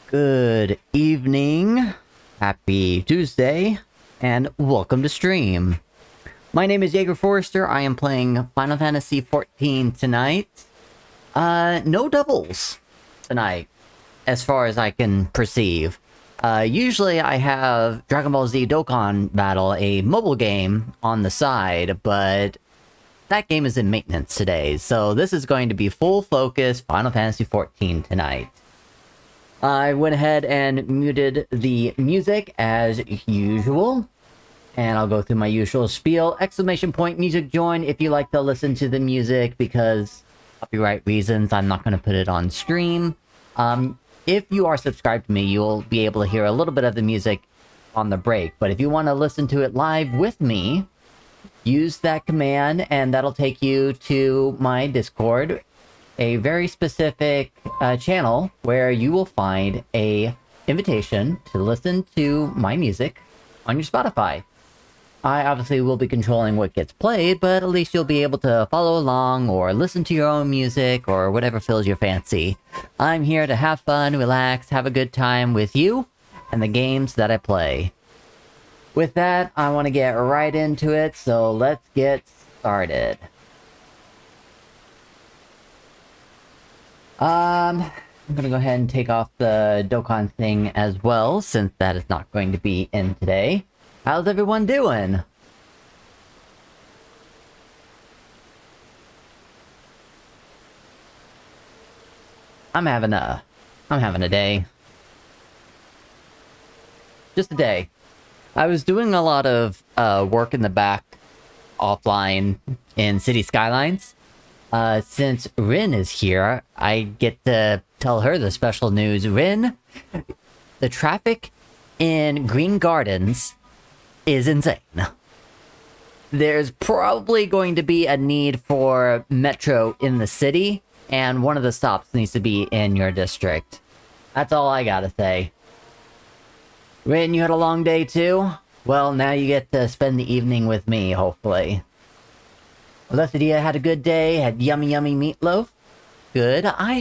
Good evening, happy Tuesday, and welcome to stream. My name is Jaeger Forrester. I am playing Final Fantasy XIV tonight. No doubles tonight, as far as I can perceive. Usually I have Dragon Ball Z Dokkan Battle, a mobile game, on the side, but that game is in maintenance today, so this is going to be full focus Final Fantasy XIV tonight. I went ahead and muted the music as usual. And I'll go through my usual spiel. Exclamation point music join if you like to listen to the music, because copyright reasons, I'm not going to put it on stream. If you are subscribed to me, you'll be able to hear a little bit of the music on the break. But if you want to listen to it live with me, use that command and that'll take you to my Discord. A very specific channel where you will find a invitation to listen to my music on your Spotify. I obviously will be controlling what gets played, but at least you'll be able to follow along or listen to your own music or whatever fills your fancy. I'm here to have fun, relax, have a good time with you and the games that I play. With that, I want to get right into it, so let's get started. I'm gonna go ahead and take off the Dokkan thing as well, since that is not going to be in today. How's everyone doing? I'm having a day. Just a day. I was doing a lot of work in the back offline in Cities Skylines. Since Rin is here, I get to tell her the special news. Rin, the traffic in Green Gardens is insane. There's probably going to be a need for metro in the city, and one of the stops needs to be in your district. That's all I gotta say. Rin, you had a long day too? Well, now you get to spend the evening with me, hopefully. Lethadia had a good day, had yummy meatloaf. Good. I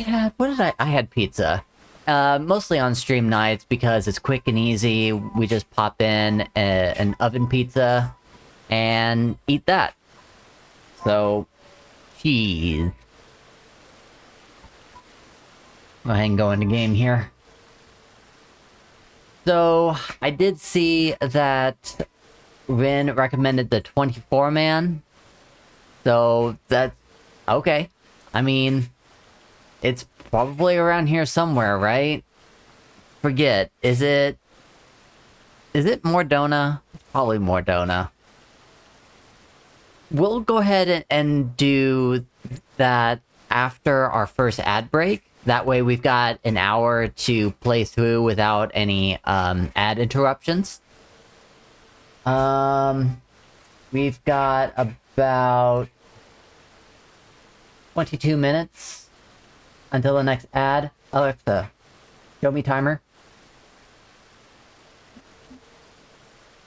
had pizza. Mostly on stream nights because it's quick and easy. We just pop in an oven pizza and eat that. So, cheese. Go ahead and go into game here. So, I did see that Rin recommended the 24-man. So, that's okay. I mean, it's probably around here somewhere, right? Forget. Is it Mordona? Probably Mordona. We'll go ahead and do that after our first ad break. That way we've got an hour to play through without any ad interruptions. We've got about 22 minutes until the next ad. Alexa, show me timer.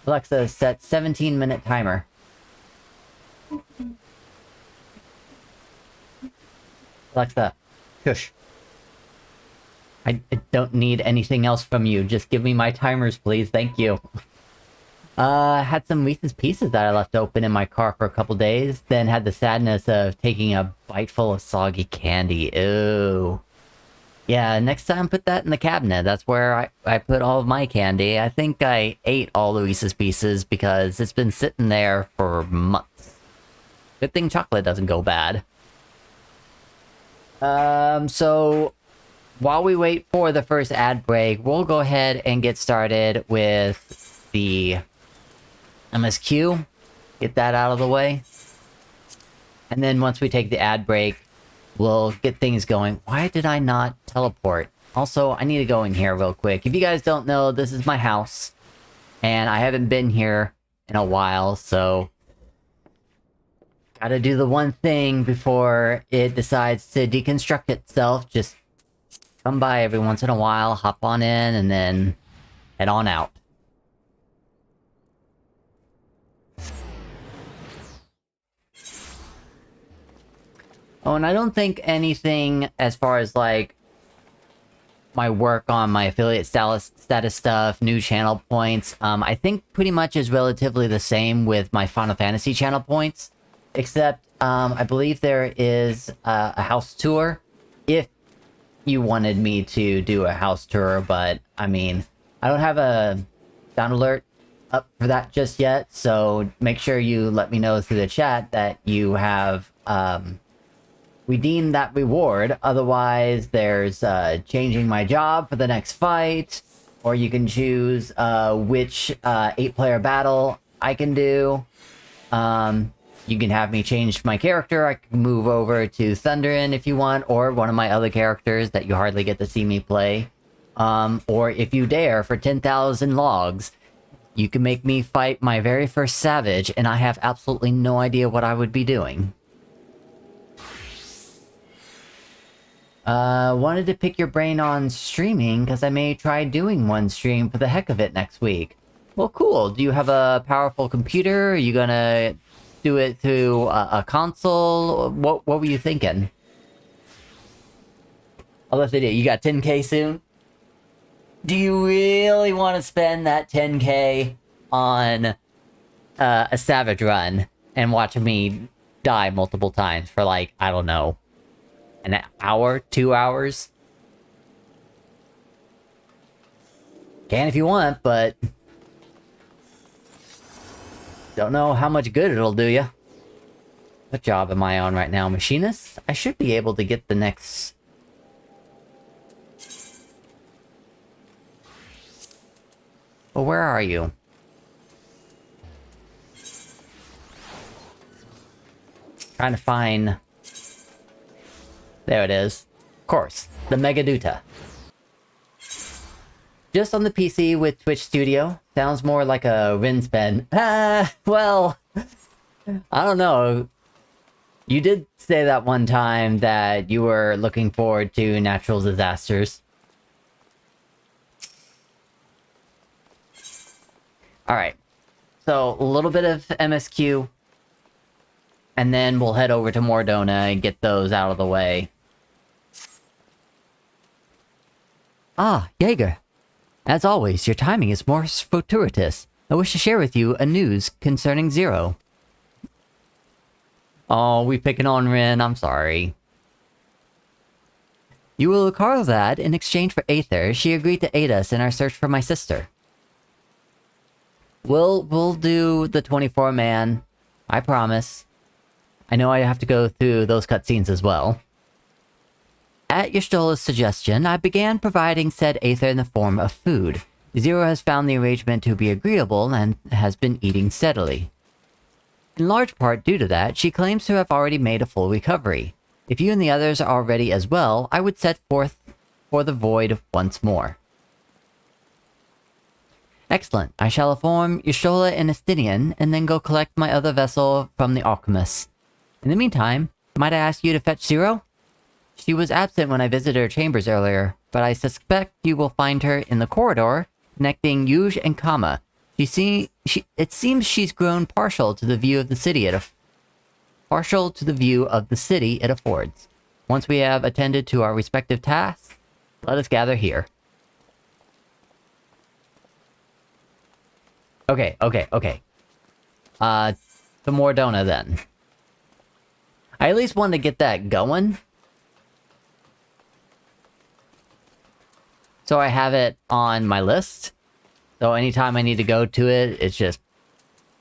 Alexa, set 17-minute timer. Alexa, shush. I don't need anything else from you. Just give me my timers, please. Thank you. Had some Reese's Pieces that I left open in my car for a couple days, then had the sadness of taking a bite full of soggy candy. Ooh. Yeah, next time put that in the cabinet. That's where I put all of my candy. I think I ate all the Reese's Pieces because it's been sitting there for months. Good thing chocolate doesn't go bad. So while we wait for the first ad break, we'll go ahead and get started with the MSQ, get that out of the way. And then once we take the ad break, we'll get things going. Why did I not teleport? Also, I need to go in here real quick. If you guys don't know, this is my house. And I haven't been here in a while, so gotta do the one thing before it decides to deconstruct itself. Just come by every once in a while, hop on in, and then head on out. Oh, and I don't think anything as far as, like, my work on my affiliate status stuff, new channel points, I think pretty much is relatively the same with my Final Fantasy channel points. Except, I believe there is a house tour. If you wanted me to do a house tour, but, I mean, I don't have a sound alert up for that just yet, so make sure you let me know through the chat that you have, redeemed that reward. Otherwise, there's, changing my job for the next fight, or you can choose, which, 8-player battle I can do. You can have me change my character. I can move over to Thunderin if you want, or one of my other characters that you hardly get to see me play. Or if you dare, for 10,000 logs, you can make me fight my very first Savage, and I have absolutely no idea what I would be doing. Wanted to pick your brain on streaming, because I may try doing one stream for the heck of it next week. Well, cool. Do you have a powerful computer? Are you gonna do it through a console? What were you thinking? Unless they do. You got 10k soon? Do you really want to spend that 10k on a Savage run and watch me die multiple times for, like, I don't know, an hour, 2 hours? Can if you want, but don't know how much good it'll do you. What job am I on right now? Machinist? I should be able to get the next... Well, where are you? Trying to find... There it is. Of course, the Megaduta. Just on the PC with Twitch Studio. Sounds more like a Rin spin. Well, I don't know. You did say that one time that you were looking forward to natural disasters. Alright. So, a little bit of MSQ. And then we'll head over to Mordona and get those out of the way. Ah, Jaeger. As always, your timing is more fortuitous. I wish to share with you a news concerning Zero. Oh, we picking on Rin, I'm sorry. You will recall that, in exchange for Aether, she agreed to aid us in our search for my sister. We'll do the 24-man. I promise. I know I have to go through those cutscenes as well. At Y'shtola's suggestion, I began providing said Aether in the form of food. Zero has found the arrangement to be agreeable and has been eating steadily. In large part due to that, she claims to have already made a full recovery. If you and the others are ready as well, I would set forth for the void once more. Excellent. I shall inform Y'shtola and Estinian, and then go collect my other vessel from the alchemist. In the meantime, might I ask you to fetch Zero? She was absent when I visited her chambers earlier, but I suspect you will find her in the corridor connecting Yuge and Kama. It seems she's grown partial to the view of the city it affords. Once we have attended to our respective tasks, let us gather here. Okay. To Mordona then. I at least wanted to get that going. So I have it on my list. So anytime I need to go to it, it's just,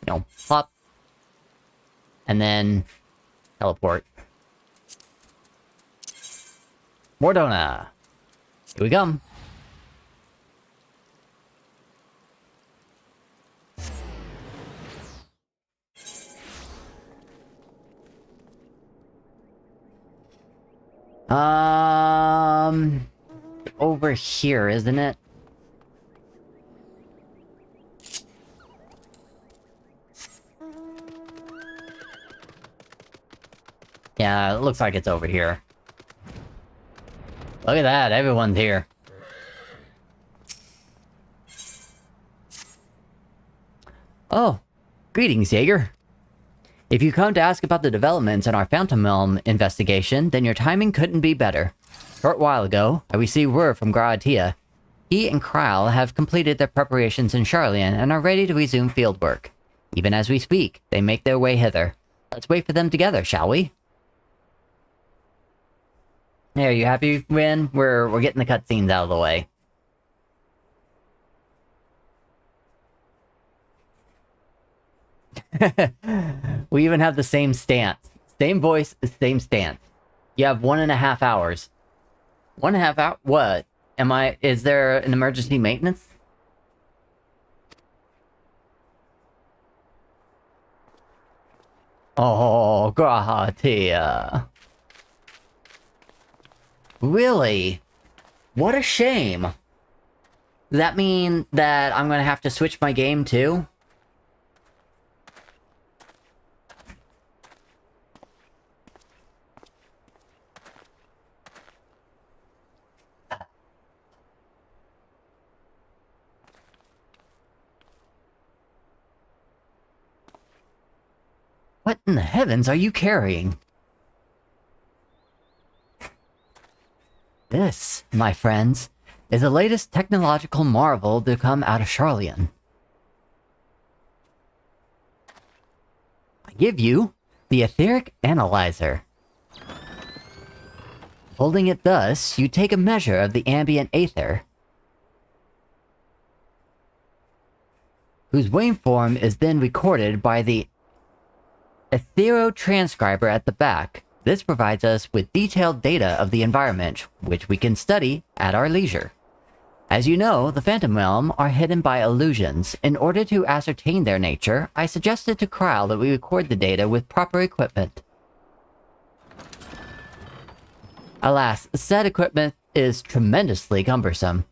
you know, plop. And then teleport. Mordona. Here we come. Over here, isn't it? Yeah, it looks like it's over here. Look at that, everyone's here. Oh, greetings, Jaeger. If you come to ask about the developments in our Phantom Realm investigation, then your timing couldn't be better. Short while ago, I received word from Gratia. He and Kryle have completed their preparations in Charlian and are ready to resume fieldwork. Even as we speak, they make their way hither. Let's wait for them together, shall we? Hey, are you happy, Rin? We're getting the cutscenes out of the way. We even have the same stance. Same voice, same stance. You have 1.5 hours. 1.5 hours? What? Is there an emergency maintenance? Oh, Gratia. Really? What a shame. Does that mean that I'm gonna have to switch my game too? What in the heavens are you carrying? This, my friends, is the latest technological marvel to come out of Charlian. I give you the Etheric Analyzer. Holding it thus, you take a measure of the ambient aether, whose waveform is then recorded by the Etherotranscriber at the back. This provides us with detailed data of the environment, which we can study at our leisure. As you know, the Phantom Realm are hidden by illusions. In order to ascertain their nature, I suggested to Kryle that we record the data with proper equipment. Alas, said equipment is tremendously cumbersome.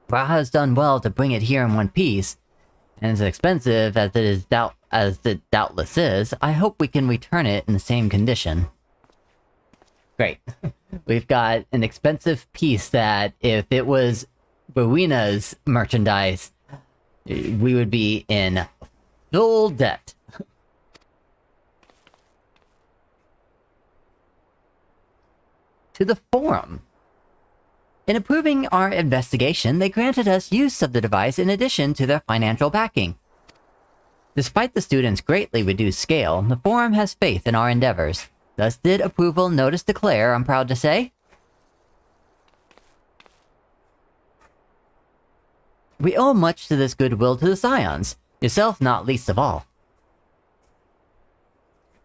Kryle has done well to bring it here in one piece, and as expensive as it doubtless is, I hope we can return it in the same condition. Great. We've got an expensive piece that, if it was Rowena's merchandise, we would be in full debt. To the forum. In approving our investigation, they granted us use of the device in addition to their financial backing. Despite the students' greatly reduced scale, the forum has faith in our endeavors. Thus did approval notice declare, I'm proud to say. We owe much to this goodwill to the Scions, yourself not least of all.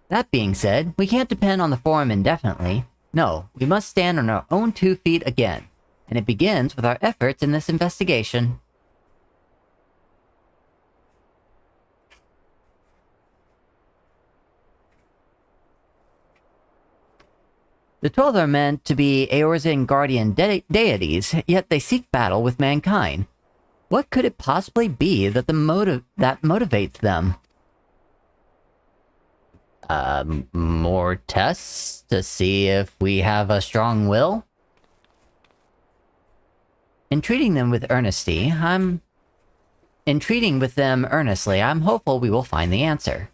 That being said, we can't depend on the forum indefinitely. No, we must stand on our own 2 feet again, and it begins with our efforts in this investigation. The 12 are meant to be Eorzean guardian deities, yet they seek battle with mankind. What could it possibly be that motivates them? More tests to see if we have a strong will? In treating them earnestly, I'm hopeful we will find the answer.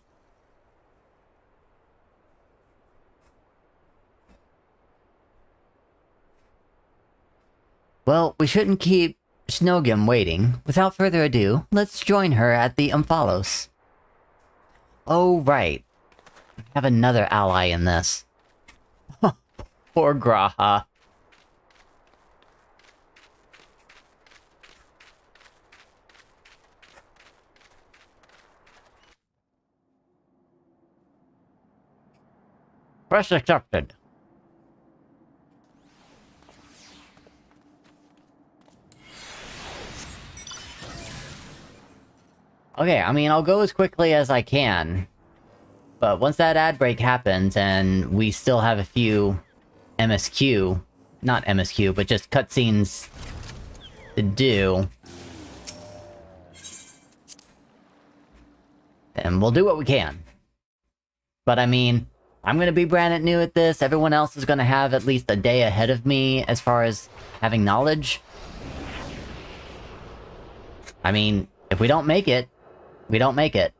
Well, we shouldn't keep Snogim waiting. Without further ado, let's join her at the Omphalos. Oh, right. We have another ally in this. Poor Graha. Press accepted. Okay, I mean, I'll go as quickly as I can. But once that ad break happens, and we still have a few MSQ... Not MSQ, but just cutscenes to do... then we'll do what we can. But I mean, I'm gonna be brand new at this, everyone else is gonna have at least a day ahead of me as far as having knowledge. I mean, if we don't make it, we don't make it.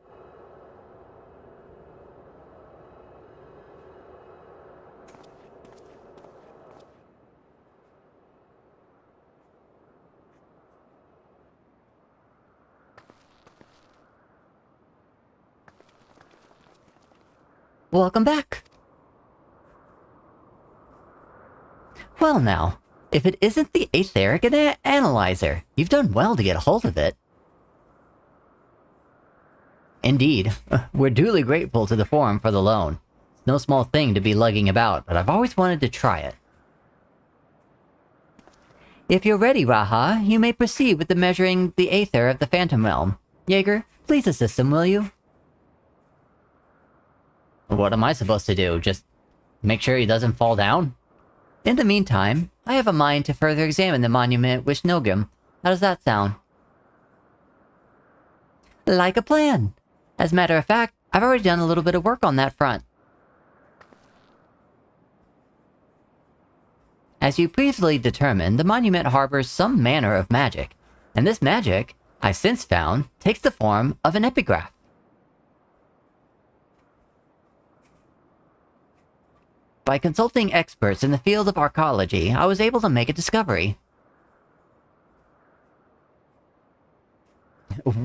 welcome back. Well now, if it isn't the etheric analyzer, you've done well to get a hold of it. Indeed, we're duly grateful to the Forum for the loan. It's no small thing to be lugging about, but I've always wanted to try it. If you're ready, Raha, you may proceed with the measuring the aether of the Phantom Realm. Jaeger, please assist him, will you? What am I supposed to do? Just make sure he doesn't fall down? In the meantime, I have a mind to further examine the monument with Nogum. How does that sound? Like a plan! As a matter of fact, I've already done a little bit of work on that front. As you previously determined, the monument harbors some manner of magic, and this magic, I've since found, takes the form of an epigraph. By consulting experts in the field of archaeology, I was able to make a discovery.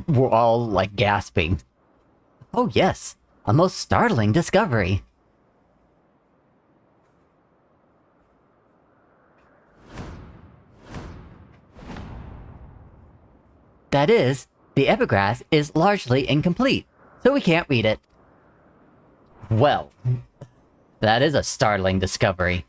We're all, like, gasping. Oh yes, a most startling discovery. That is, the epigraph is largely incomplete, so we can't read it. Well, that is a startling discovery.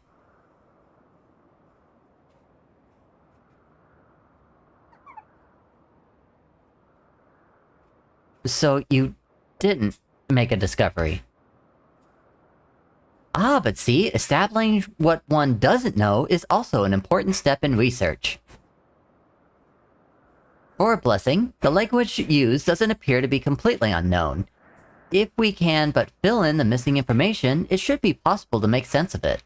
So you didn't make a discovery. Ah, but see, establishing what one doesn't know is also an important step in research. For a blessing, the language used doesn't appear to be completely unknown. If we can but fill in the missing information, it should be possible to make sense of it.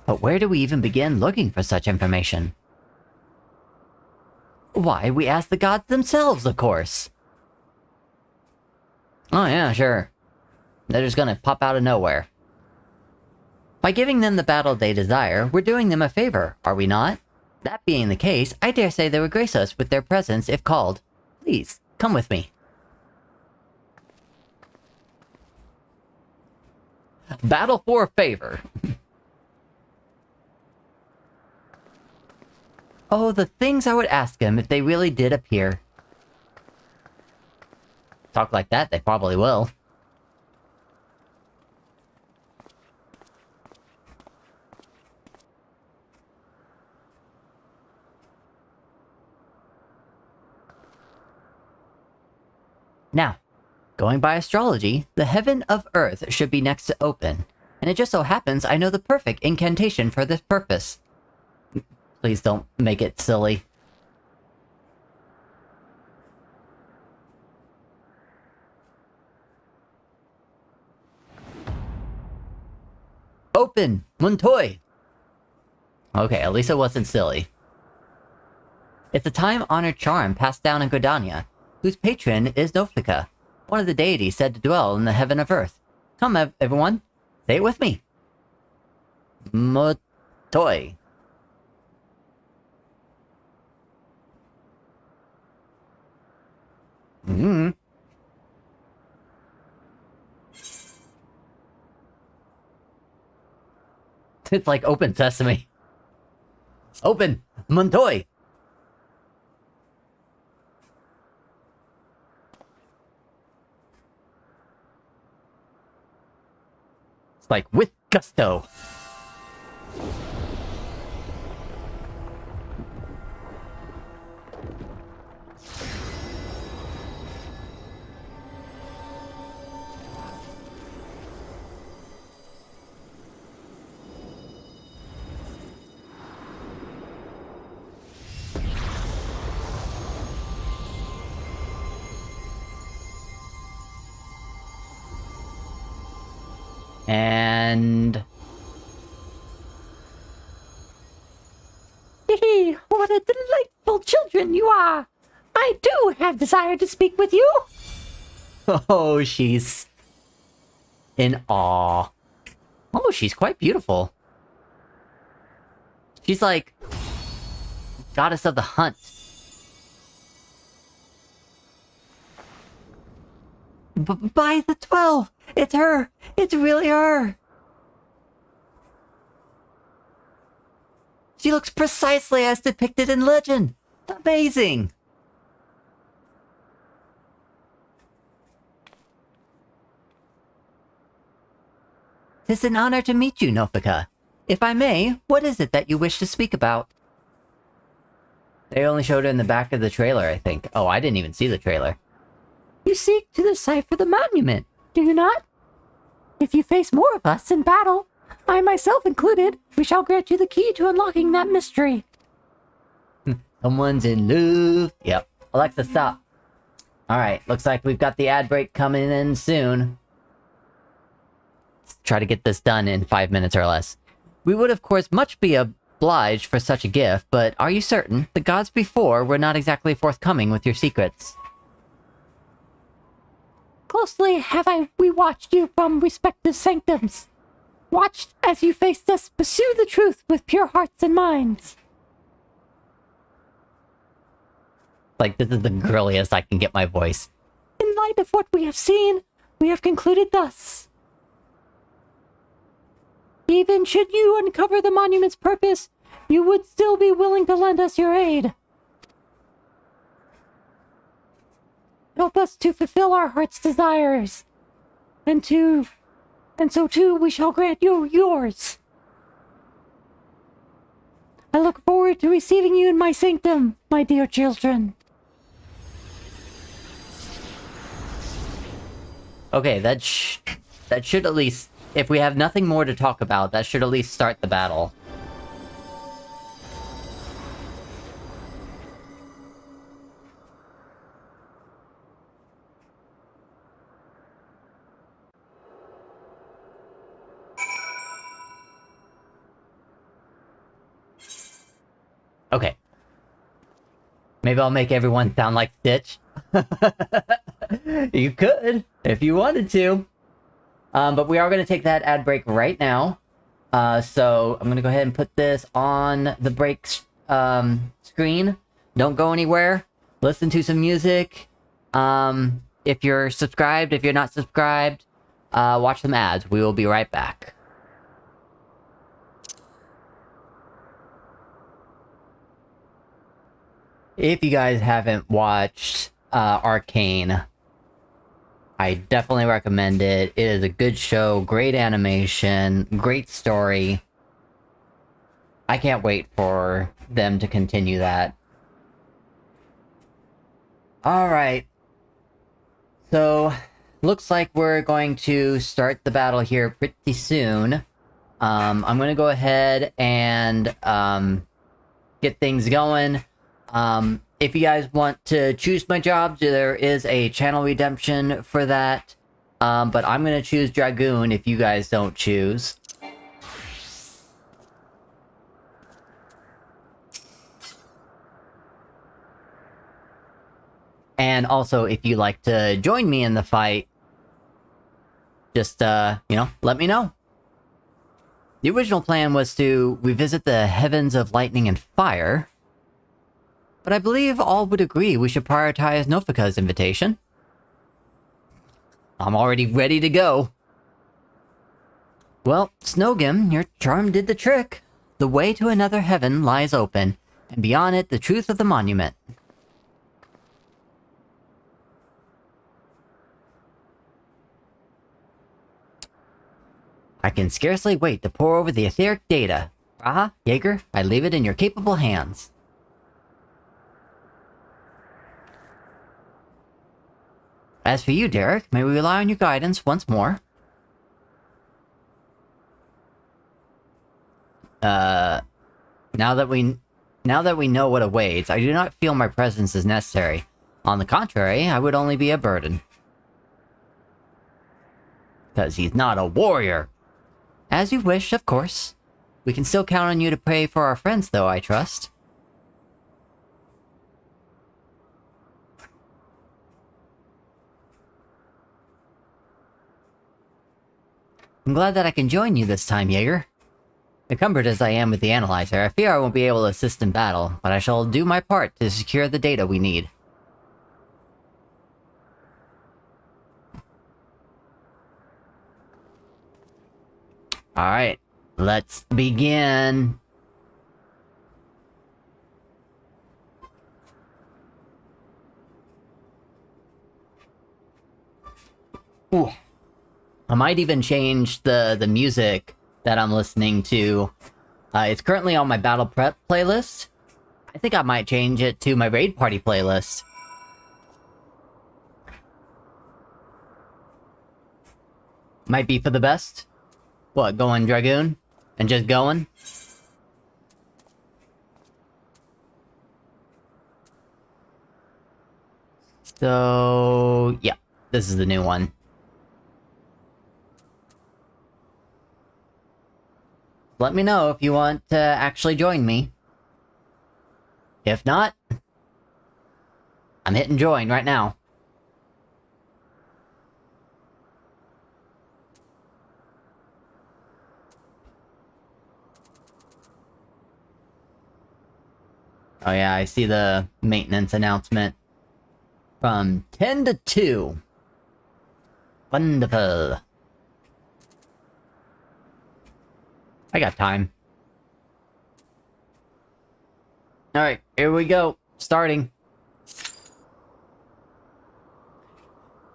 But where do we even begin looking for such information? Why, we ask the gods themselves, of course! Oh yeah, sure. They're just gonna pop out of nowhere. By giving them the battle they desire, we're doing them a favor, are we not? That being the case, I dare say they would grace us with their presence if called. Please, come with me. Battle for a favor. Oh, the things I would ask them if they really did appear. Talk like that, they probably will. Now, going by astrology, the heaven of Earth should be next to open, and it just so happens I know the perfect incantation for this purpose. Please don't make it silly. Open! Montoy! Okay, at least it wasn't silly. It's a time-honored charm passed down in Gridania, whose patron is Noflika, one of the deities said to dwell in the heaven of Earth. Come, everyone, say it with me. Montoy. It's like open sesame. Open! Montoy! It's like, with gusto. And... Hee, what a delightful children you are! I do have desire to speak with you! oh, she's... in awe. Oh, she's quite beautiful. She's like... goddess of the hunt. By the 12! It's her! It's really her! She looks precisely as depicted in legend! Amazing! Tis an honor to meet you, Nofika. If I may, what is it that you wish to speak about? They only showed it in the back of the trailer, I think. Oh, I didn't even see the trailer. You seek to decipher the monument, do you not? If you face more of us in battle, I myself included, we shall grant you the key to unlocking that mystery. Someone's in love. Yep. Alexa, stop. Alright, looks like we've got the ad break coming in soon. Let's try to get this done in 5 minutes or less. We would, of course, much be obliged for such a gift, but are you certain the gods before were not exactly forthcoming with your secrets? Closely have we watched you from respective sanctums. Watched as you faced us pursue the truth with pure hearts and minds. Like, this is the girliest I can get my voice. In light of what we have seen, we have concluded thus. Even should you uncover the monument's purpose, you would still be willing to lend us your aid. Help us to fulfill our heart's desires. And so too we shall grant you yours. I look forward to receiving you in my sanctum, my dear children. Okay, that should at least... If we have nothing more to talk about, that should at least start the battle. Okay. Maybe I'll make everyone sound like Stitch. You could, if you wanted to. But we are going to take that ad break right now. So I'm going to go ahead and put this on the break screen. Don't go anywhere. Listen to some music. If you're subscribed, if you're not subscribed, watch some ads. We will be right back. If you guys haven't watched Arcane, I definitely recommend it. It is a good show, great animation, great story. I can't wait for them to continue that. Alright. So, looks like we're going to start the battle here pretty soon. I'm gonna go ahead and get things going. If you guys want to choose my job, there is a channel redemption for that. But I'm gonna choose Dragoon if you guys don't choose. And also, if you'd like to join me in the fight, just, you know, let me know. The original plan was to revisit the heavens of lightning and fire. But I believe all would agree we should prioritize Nofika's invitation. I'm already ready to go. Well, Snowgim, your charm did the trick. The way to another heaven lies open, and beyond it the truth of the monument. I can scarcely wait to pore over the etheric data. Raha, Jaeger, I leave it in your capable hands. As for you, Derek, may we rely on your guidance once more? Now that we know what awaits, I do not feel my presence is necessary. On the contrary, I would only be a burden. 'Cause he's not a warrior. As you wish, of course. We can still count on you to pray for our friends, though, I trust. I'm glad that I can join you this time, Jaeger. Encumbered as I am with the analyzer, I fear I won't be able to assist in battle, but I shall do my part to secure the data we need. Alright, let's begin. Ooh. I might even change the music that I'm listening to. It's currently on my Battle Prep playlist. I think I might change it to my Raid Party playlist. Might be for the best. What, going Dragoon? And just going? So... yeah, this is the new one. Let me know if you want to actually join me. If not, I'm hitting join right now. Oh yeah, I see the maintenance announcement. From 10 to 2. Wonderful. I got time. Alright, here we go. Starting.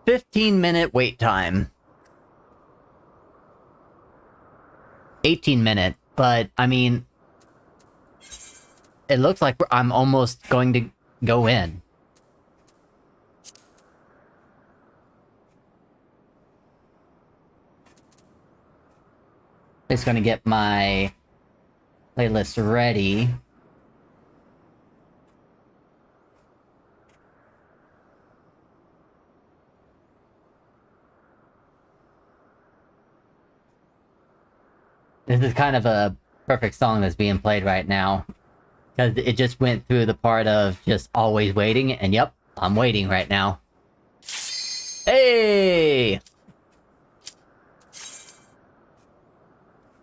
15-minute wait time. 18-minute, but, I mean... it looks like I'm almost going to go in. Just gonna get my playlist ready. This is kind of a perfect song that's being played right now. Because it just went through the part of just always waiting, and yep, I'm waiting right now. Hey!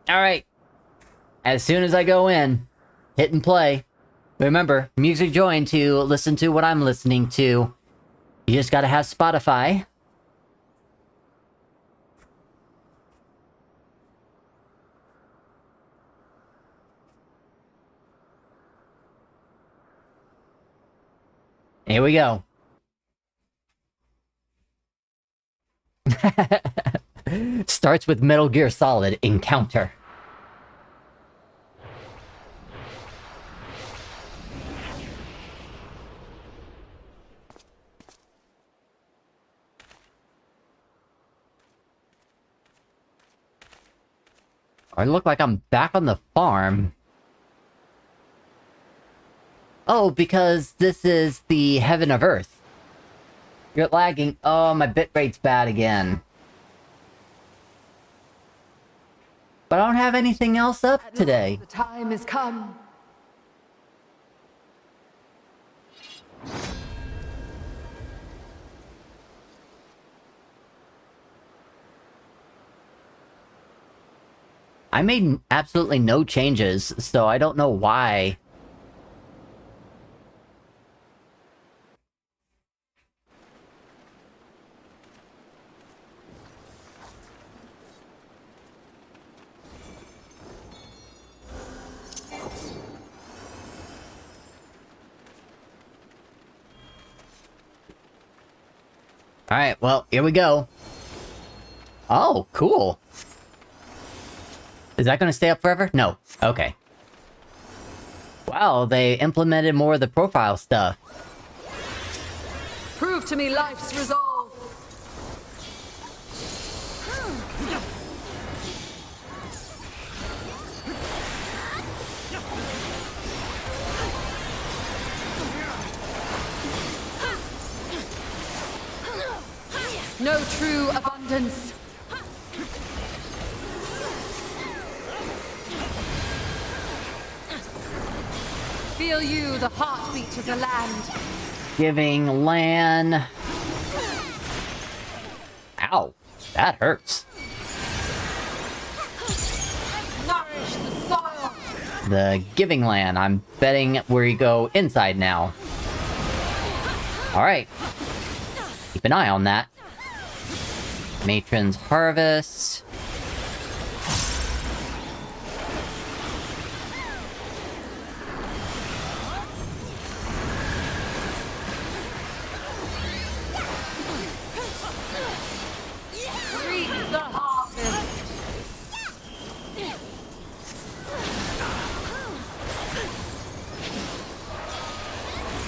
Alright. As soon as I go in, hit and play. Remember, music join to listen to what I'm listening to. You just gotta have Spotify. Here we go. Starts with Metal Gear Solid Encounter. I look like I'm back on the farm. Oh, because this is the Heaven of Earth. You're lagging. Oh, my bitrate's bad again. But I don't have anything else up today. The time has come. I made absolutely no changes, so I don't know why. Alright, well, here we go. Oh, cool. Is that gonna stay up forever? No. Okay. Wow, they implemented more of the profile stuff. Prove to me life's resolve. No true abundance. Feel you the heartbeat of the land. Giving land. Ow, that hurts. Nourish the soil. The giving land. I'm betting we go inside now. Alright. Keep an eye on that. Matron's Harvest.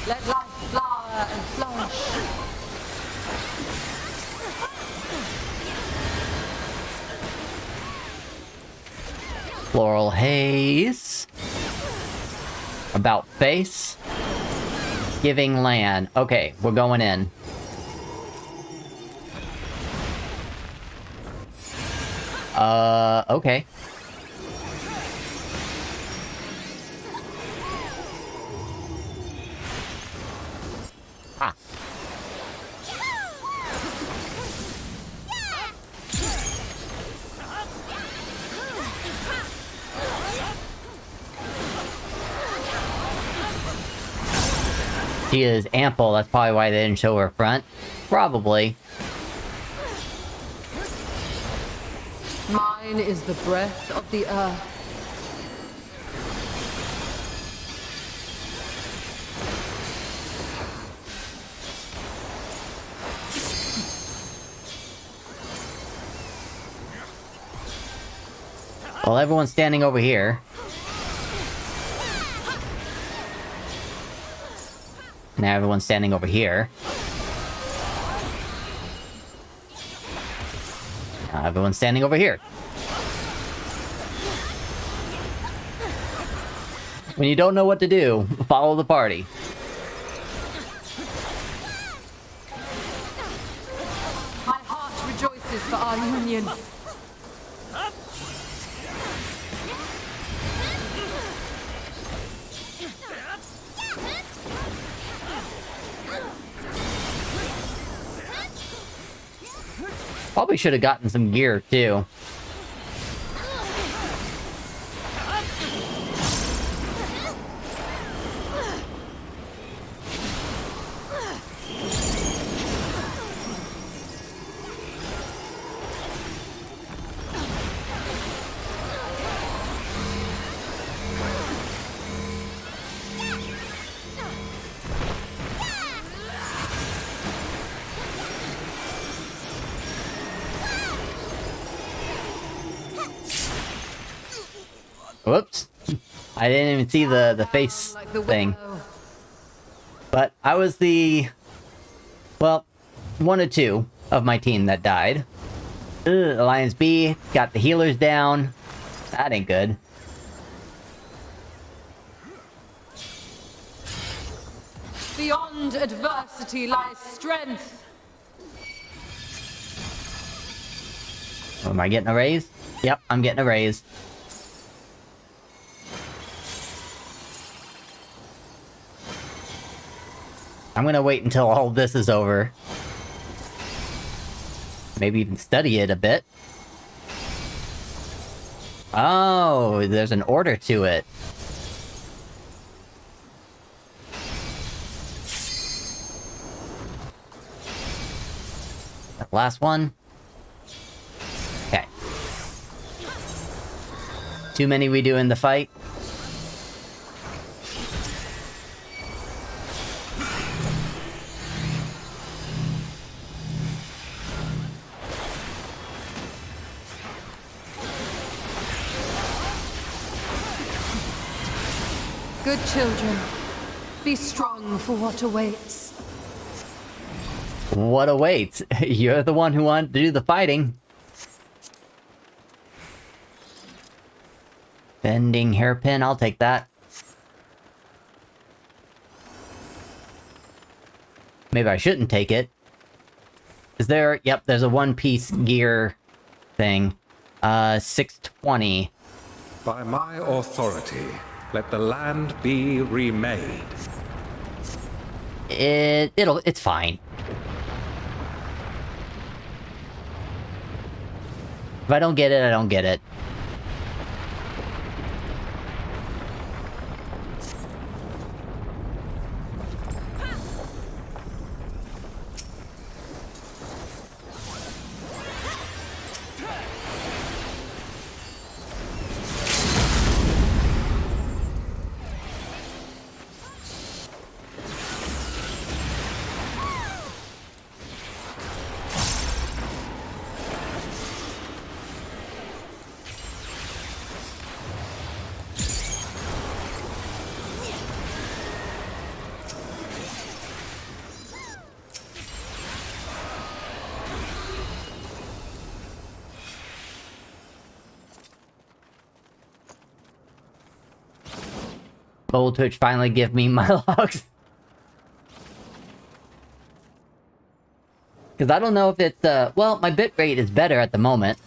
Let life flower and flourish. Floral haze. About face. Giving land. Okay, we're going in. Okay. Ah. She is ample, that's probably why they didn't show her front. Probably. Mine is the breath of the earth. Well, everyone's standing over here. Now everyone's standing over here. Now everyone's standing over here. When you don't know what to do, follow the party. My heart rejoices for our union. Probably should have gotten some gear, too. Whoops. I didn't even see the face Like the thing. willow. But I was the... well, one of two of my team that died. Alliance B got the healers down. That ain't good. Beyond adversity lies strength. Am I getting a raise? Yep, I'm getting a raise. I'm gonna wait until all this is over. Maybe even study it a bit. Oh, there's an order to it. That last one. Okay. Too many we do in the fight. Good children, be strong for what awaits. What awaits? You're the one who wanted to do the fighting. Bending hairpin, I'll take that. Maybe I shouldn't take it. Is there... yep, there's a one-piece gear thing. 620. By my authority, let the land be remade. It's fine. If I don't get it, I don't get it. Will Twitch finally give me my logs? Because I don't know if it's, well, my bitrate is better at the moment.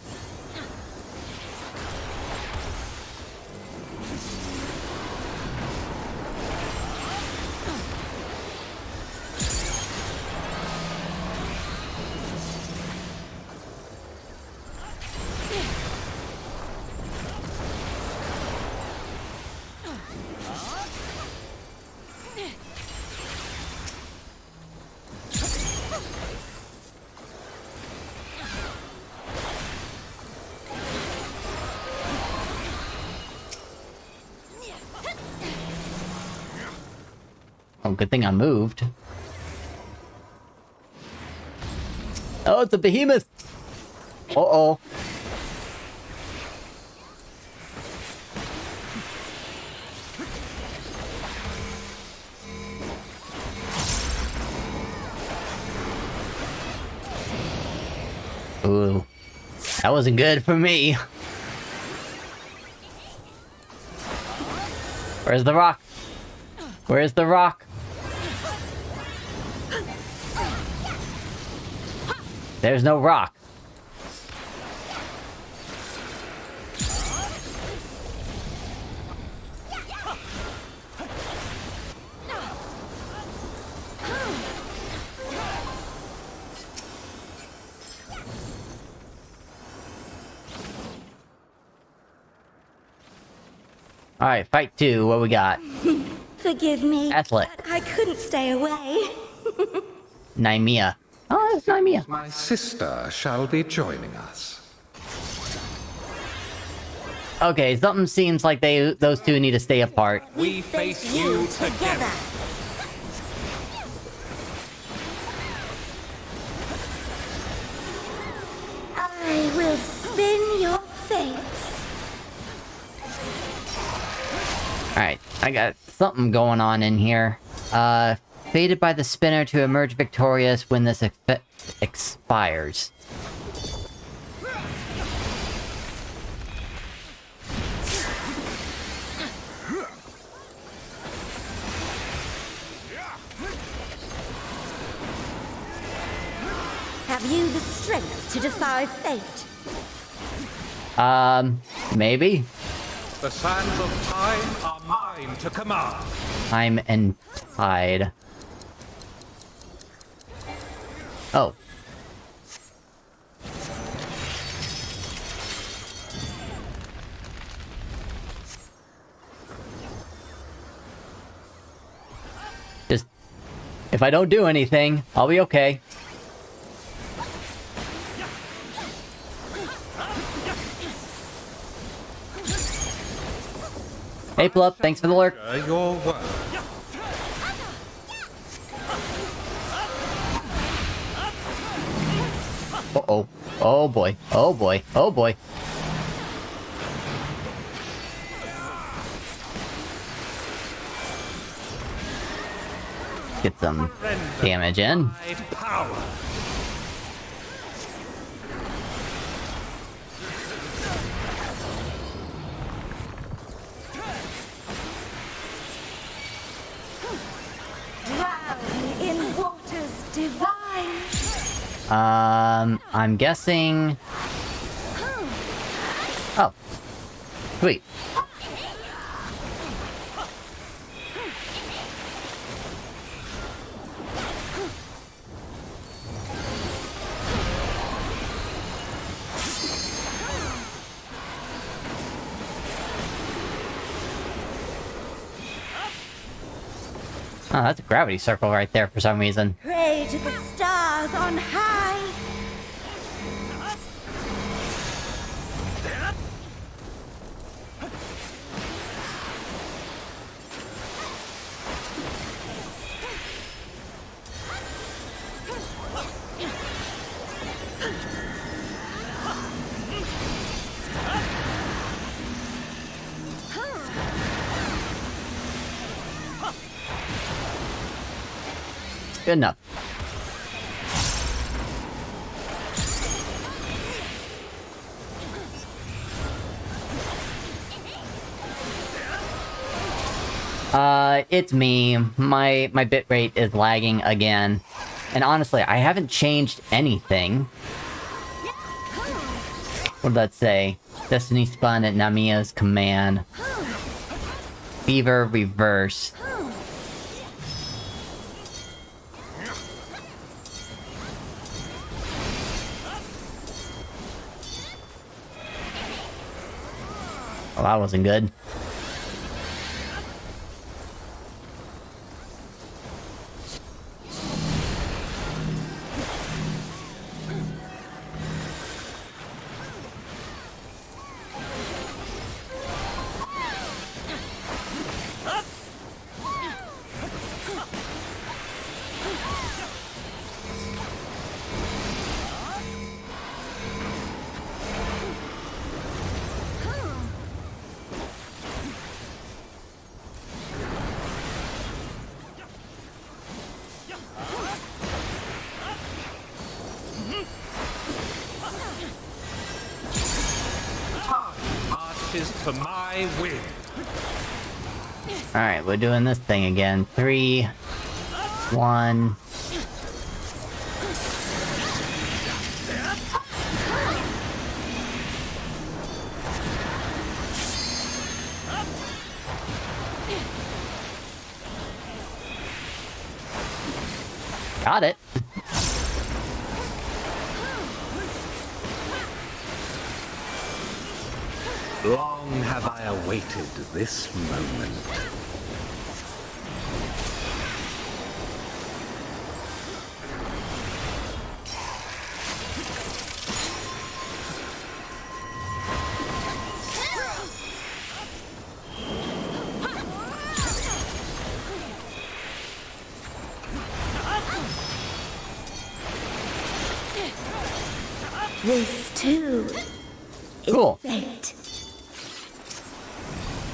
Oh, good thing I moved. Oh, it's a behemoth! Uh-oh. Ooh. That wasn't good for me. Where's the rock? Where's the rock? There's no rock. Alright, fight 2. What we got? Forgive me. Athletic. But I couldn't stay away. Nymea. Oh, it's Nymea. My sister shall be joining us. Okay, something seems like those two need to stay apart. We face you together. I will spin your fate. Alright, I got something going on in here. Fated by the spinner to emerge victorious when this expires. Have you the strength to defy fate? Maybe? The sands of time are mine to command. Time and tide. Oh. Just... if I don't do anything, I'll be okay. Hey, Plup, thanks for the lurk. Your word. Uh-oh. Oh boy. Oh boy. Oh boy. Get some damage in. My power. Drown in waters divine. I'm guessing... oh. Sweet. Oh, that's a gravity circle right there for some reason. Pray to the stars on high. Good enough. It's me. My bitrate is lagging again. And honestly, I haven't changed anything. What did that say? Destiny spun at Namiya's command. Fever reverse. Oh, that wasn't good. Marches to my win. Alright, we're doing this thing again. 3, 1. Got it. Long have I awaited this moment. This too is Cool. fate.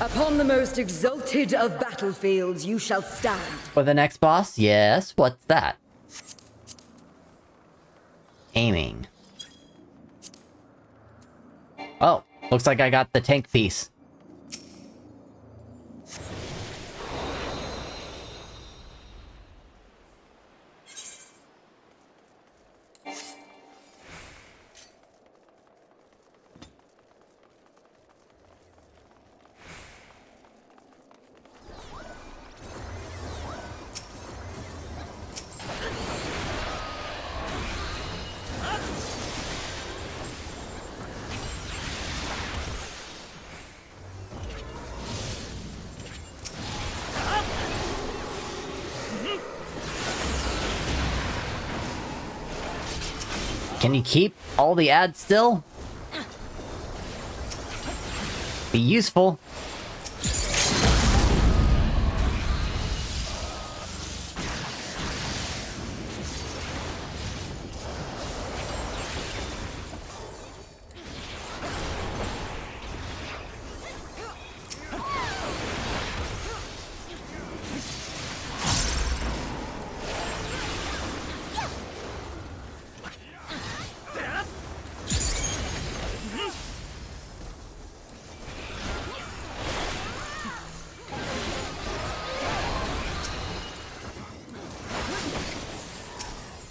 Upon the most exalted of battlefields you shall stand. For the next boss? Yes. What's that? Aiming. Oh, looks like I got the tank piece. Can you keep all the ads still? Be useful.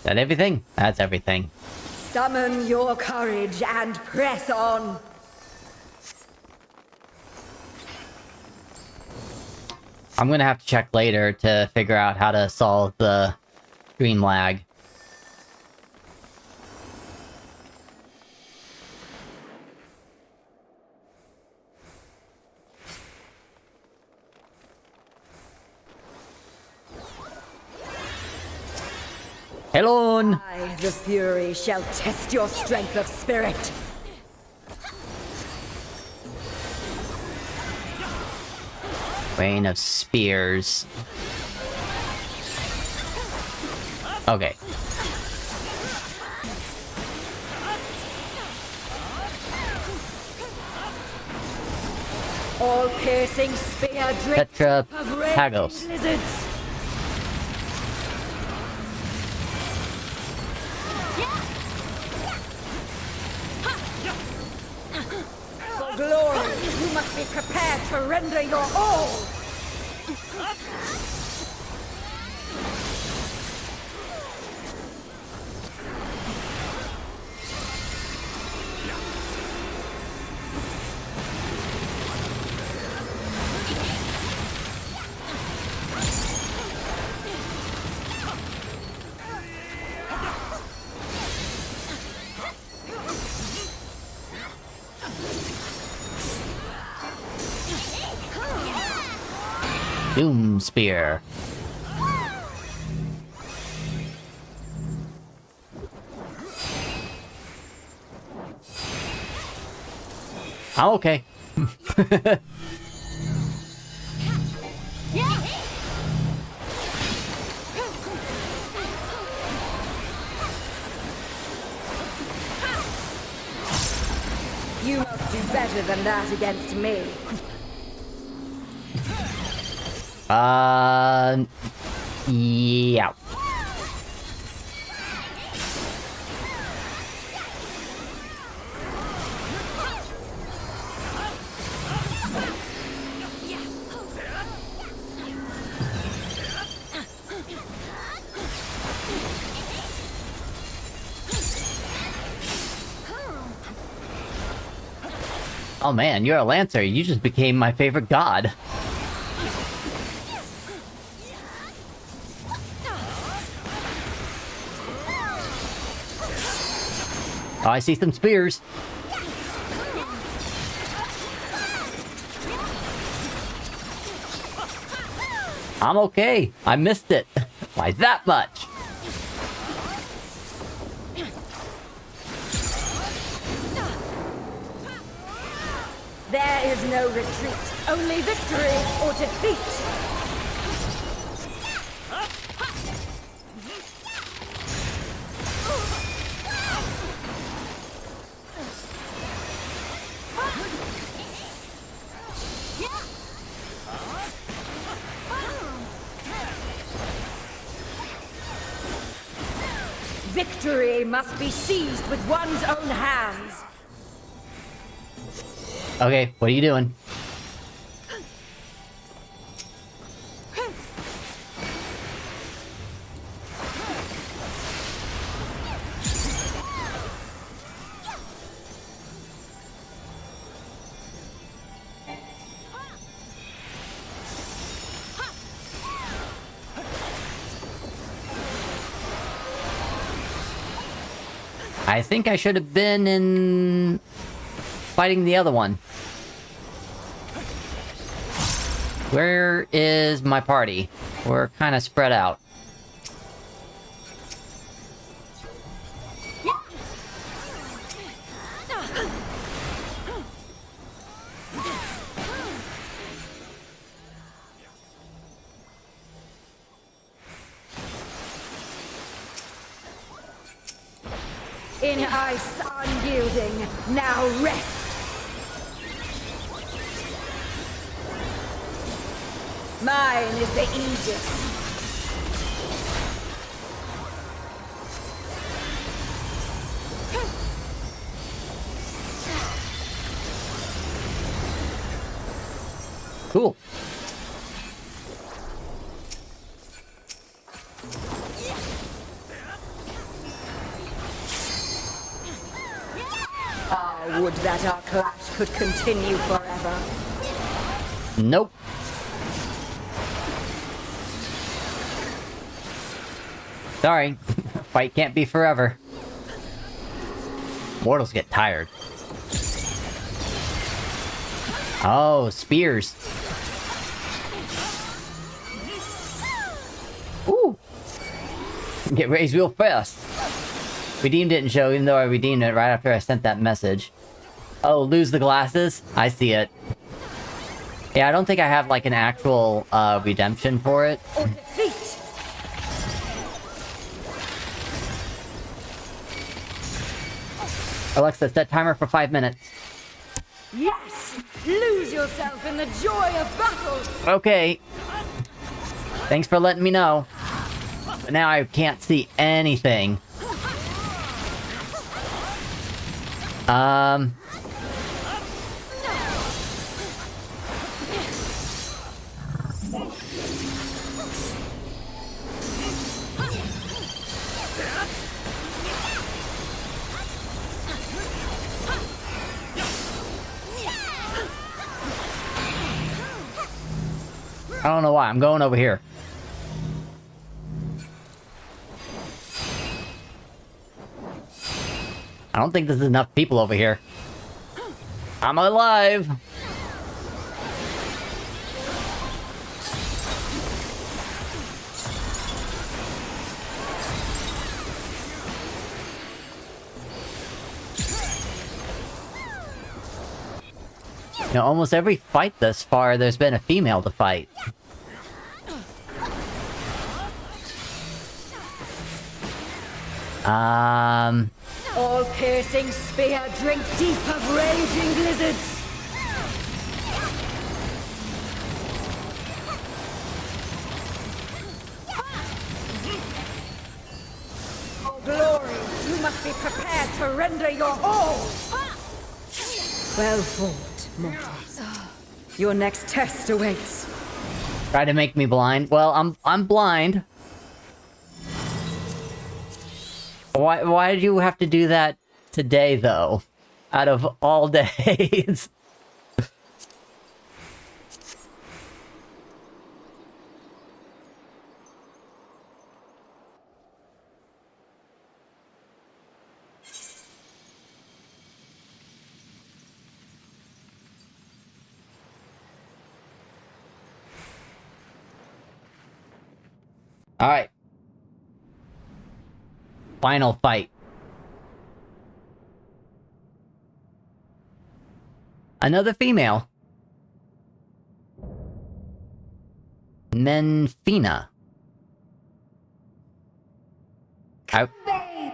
That everything? That's everything. Summon your courage and press on. I'm gonna have to check later to figure out how to solve the stream lag. Hello. I, the Fury, shall test your strength of spirit. Rain of spears. Okay. All piercing spear drips Petra of red Pagos. lizards. For glory, you must be prepared to render your all. Doom Spear. I'm okay. You must do better than that against me. Yeah. Oh man, you're a Lancer. You just became my favorite god. Oh, I see some spears. I'm okay. I missed it. Why that much? There is no retreat, only victory or defeat. Victory must be seized with one's own hands. Okay, what are you doing? I think I should have been in fighting the other one. Where is my party? We're kind of spread out. In ice unyielding, now rest. Mine is the Aegis. Cool. Ah, would that our clash could continue forever. Nope. Sorry. Fight can't be forever. Mortals get tired. Oh, spears. Ooh. Get raised real fast. Redeem didn't show, even though I redeemed it right after I sent that message. Oh, lose the glasses? I see it. Yeah, I don't think I have, like, an actual, redemption for it. Or defeat. Alexa, set timer for 5 minutes. Yes! Lose yourself in the joy of battle! Okay. Thanks for letting me know. But now I can't see anything. I don't know why. I'm going over here. I don't think there's enough people over here. I'm alive! You know, almost every fight thus far, there's been a female to fight. All-piercing spear, drink deep of raging blizzards. For glory, you must be prepared to render your all. Well fought, mortals. Your next test awaits. Try to make me blind. Well, I'm blind. Why did you have to do that today, though? Out of all days. Alright. Final fight. Another female. Menfina. Bathe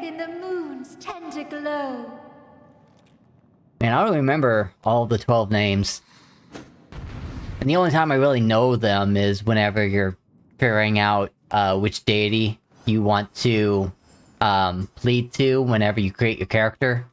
in the moon's tender glow. Man, I don't remember all the 12 names. And the only time I really know them is whenever you're figuring out which deity you want to plead to whenever you create your character.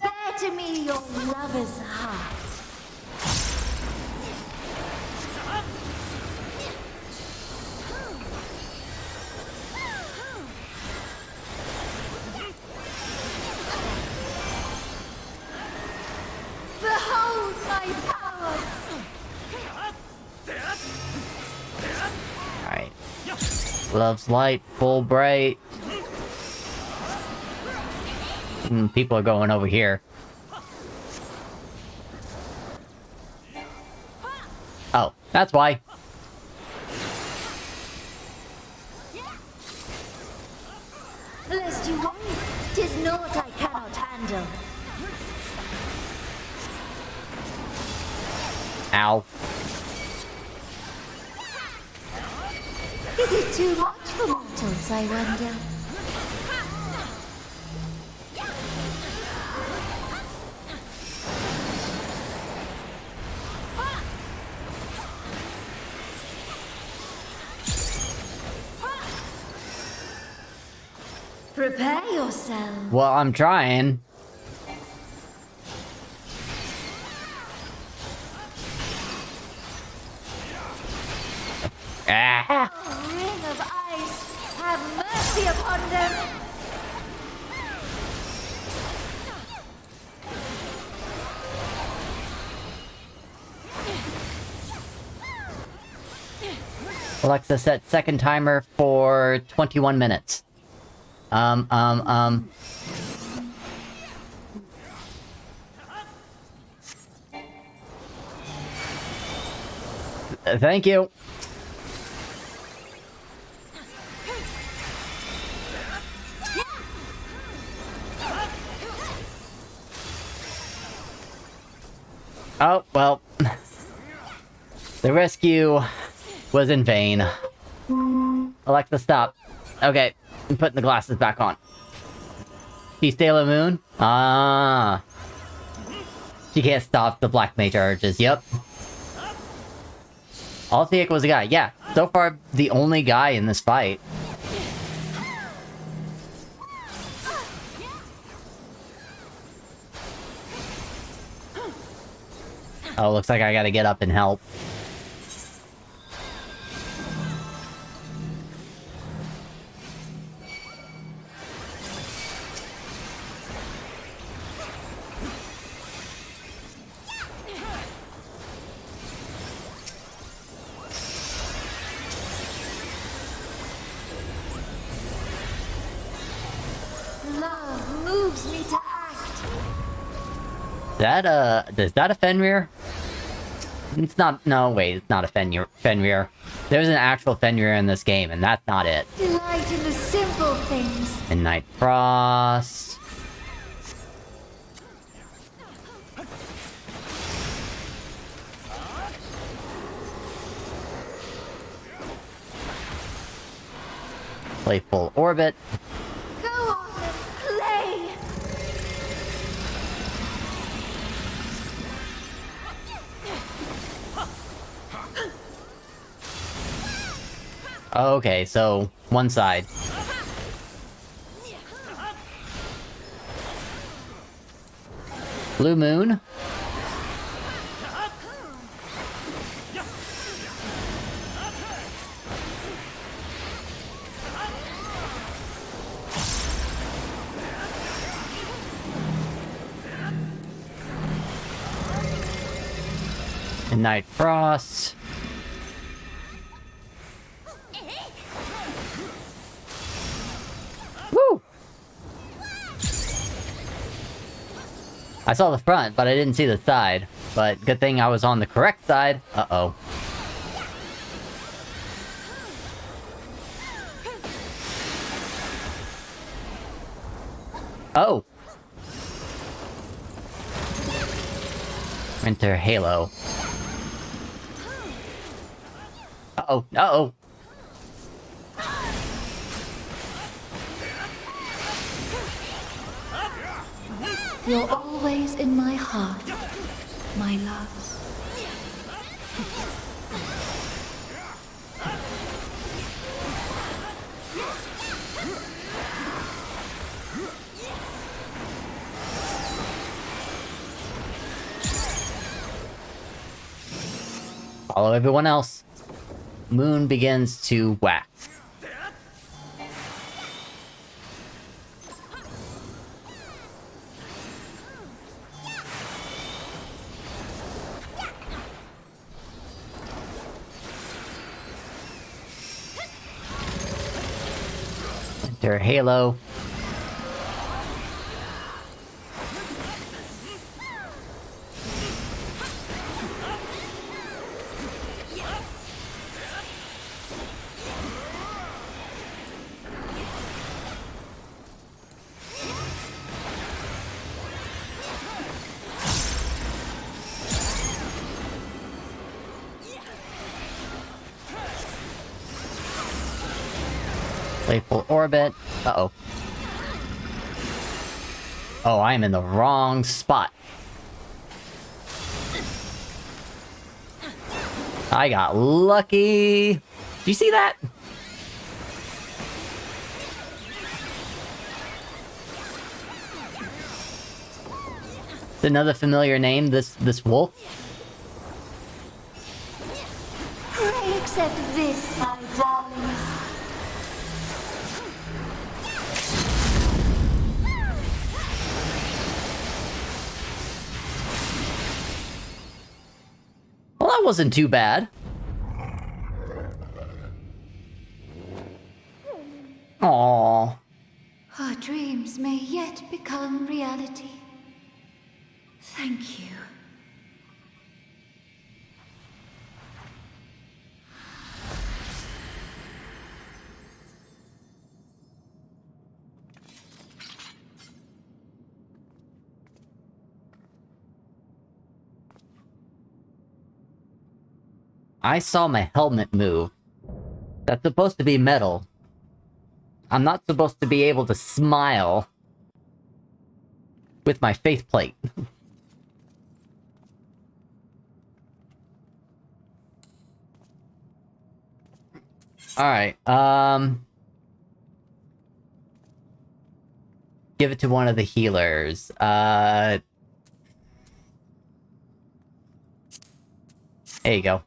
Bear to me your lover's heart. Behold my power! Alright. Love's light, full bright. People are going over here. Oh, that's why. Lest you worry, 'tis naught I cannot handle. Ow. Is it too much for mortals, I wonder? Prepare yourself. Well, I'm trying. Ah! Oh, ring of ice, have mercy upon them. Alexa, set second timer for 21 minutes. Thank you. Oh, well. The rescue was in vain. Alexa, stop. Okay, I'm putting the glasses back on. See Sailor Moon? Ah. She can't stop the black mage urges, yep. All it took was a guy. Yeah, so far, the only guy in this fight. Oh, looks like I gotta get up and help. Love moves me to act. That, is that a Fenrir? It's not... No, wait, it's not a Fenrir. There's an actual Fenrir in this game, and that's not it. Delight in the simple things. Midnight Frost... Playful Orbit. Go on and play. Okay, so one side. Blue Moon. Midnight Frost. Woo! I saw the front, but I didn't see the side. But good thing I was on the correct side. Uh-oh. Oh! Enter Halo. Uh-oh, uh-oh. You're always in my heart, my loves. Follow everyone else. Moon begins to whack. Enter Halo. Playful Orbit. Uh-oh. Oh, I am in the wrong spot. I got lucky. Did you see that? It's another familiar name, this wolf. Pray accept this, my darlings. Well, that wasn't too bad. Aww. Our dreams may yet become reality. Thank you. I saw my helmet move. That's supposed to be metal. I'm not supposed to be able to smile with my faceplate. Alright, give it to one of the healers. There you go.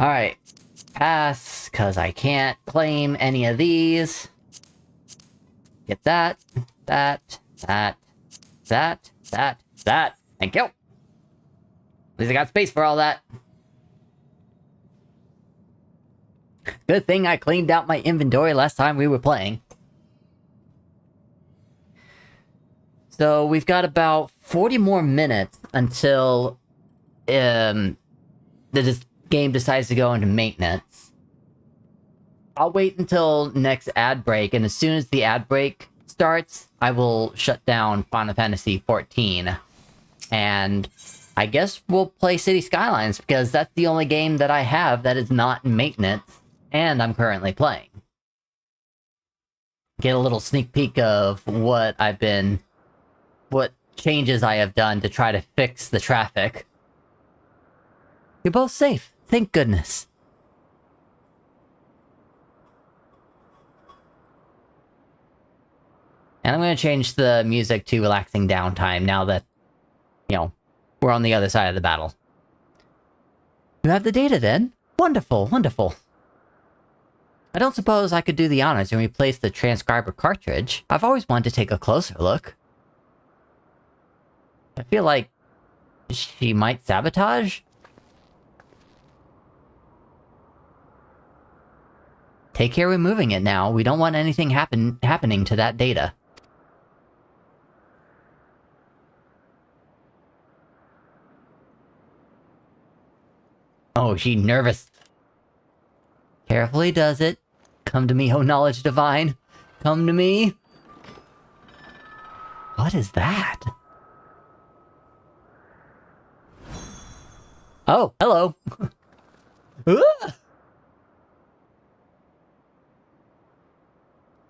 Alright. Pass, because I can't claim any of these. Get that, that, that, that, that. Thank you. At least I got space for all that. Good thing I cleaned out my inventory last time we were playing. So we've got about 40 more minutes until the game decides to go into maintenance. I'll wait until next ad break, and as soon as the ad break starts, I will shut down Final Fantasy XIV. And I guess we'll play Cities Skylines, because that's the only game that I have that is not in maintenance, and I'm currently playing. Get a little sneak peek of what changes I have done to try to fix the traffic. You're both safe, thank goodness. And I'm gonna change the music to relaxing downtime now that, you know, we're on the other side of the battle. You have the data then? Wonderful, wonderful. I don't suppose I could do the honors and replace the transcriber cartridge. I've always wanted to take a closer look. I feel like she might sabotage? Take care removing it now. We don't want anything happening to that data. Oh, she nervous. Carefully does it. Come to me, oh knowledge divine. Come to me. What is that? Oh, hello. Ah!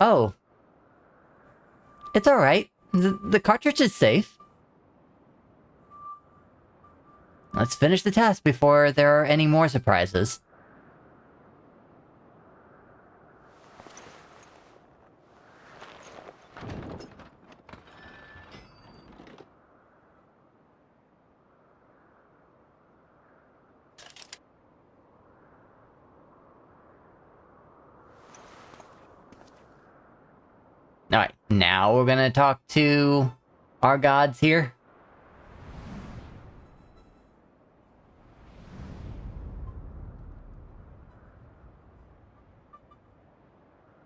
Oh. It's alright. The cartridge is safe. Let's finish the test before there are any more surprises. Alright, now we're gonna talk to our gods here.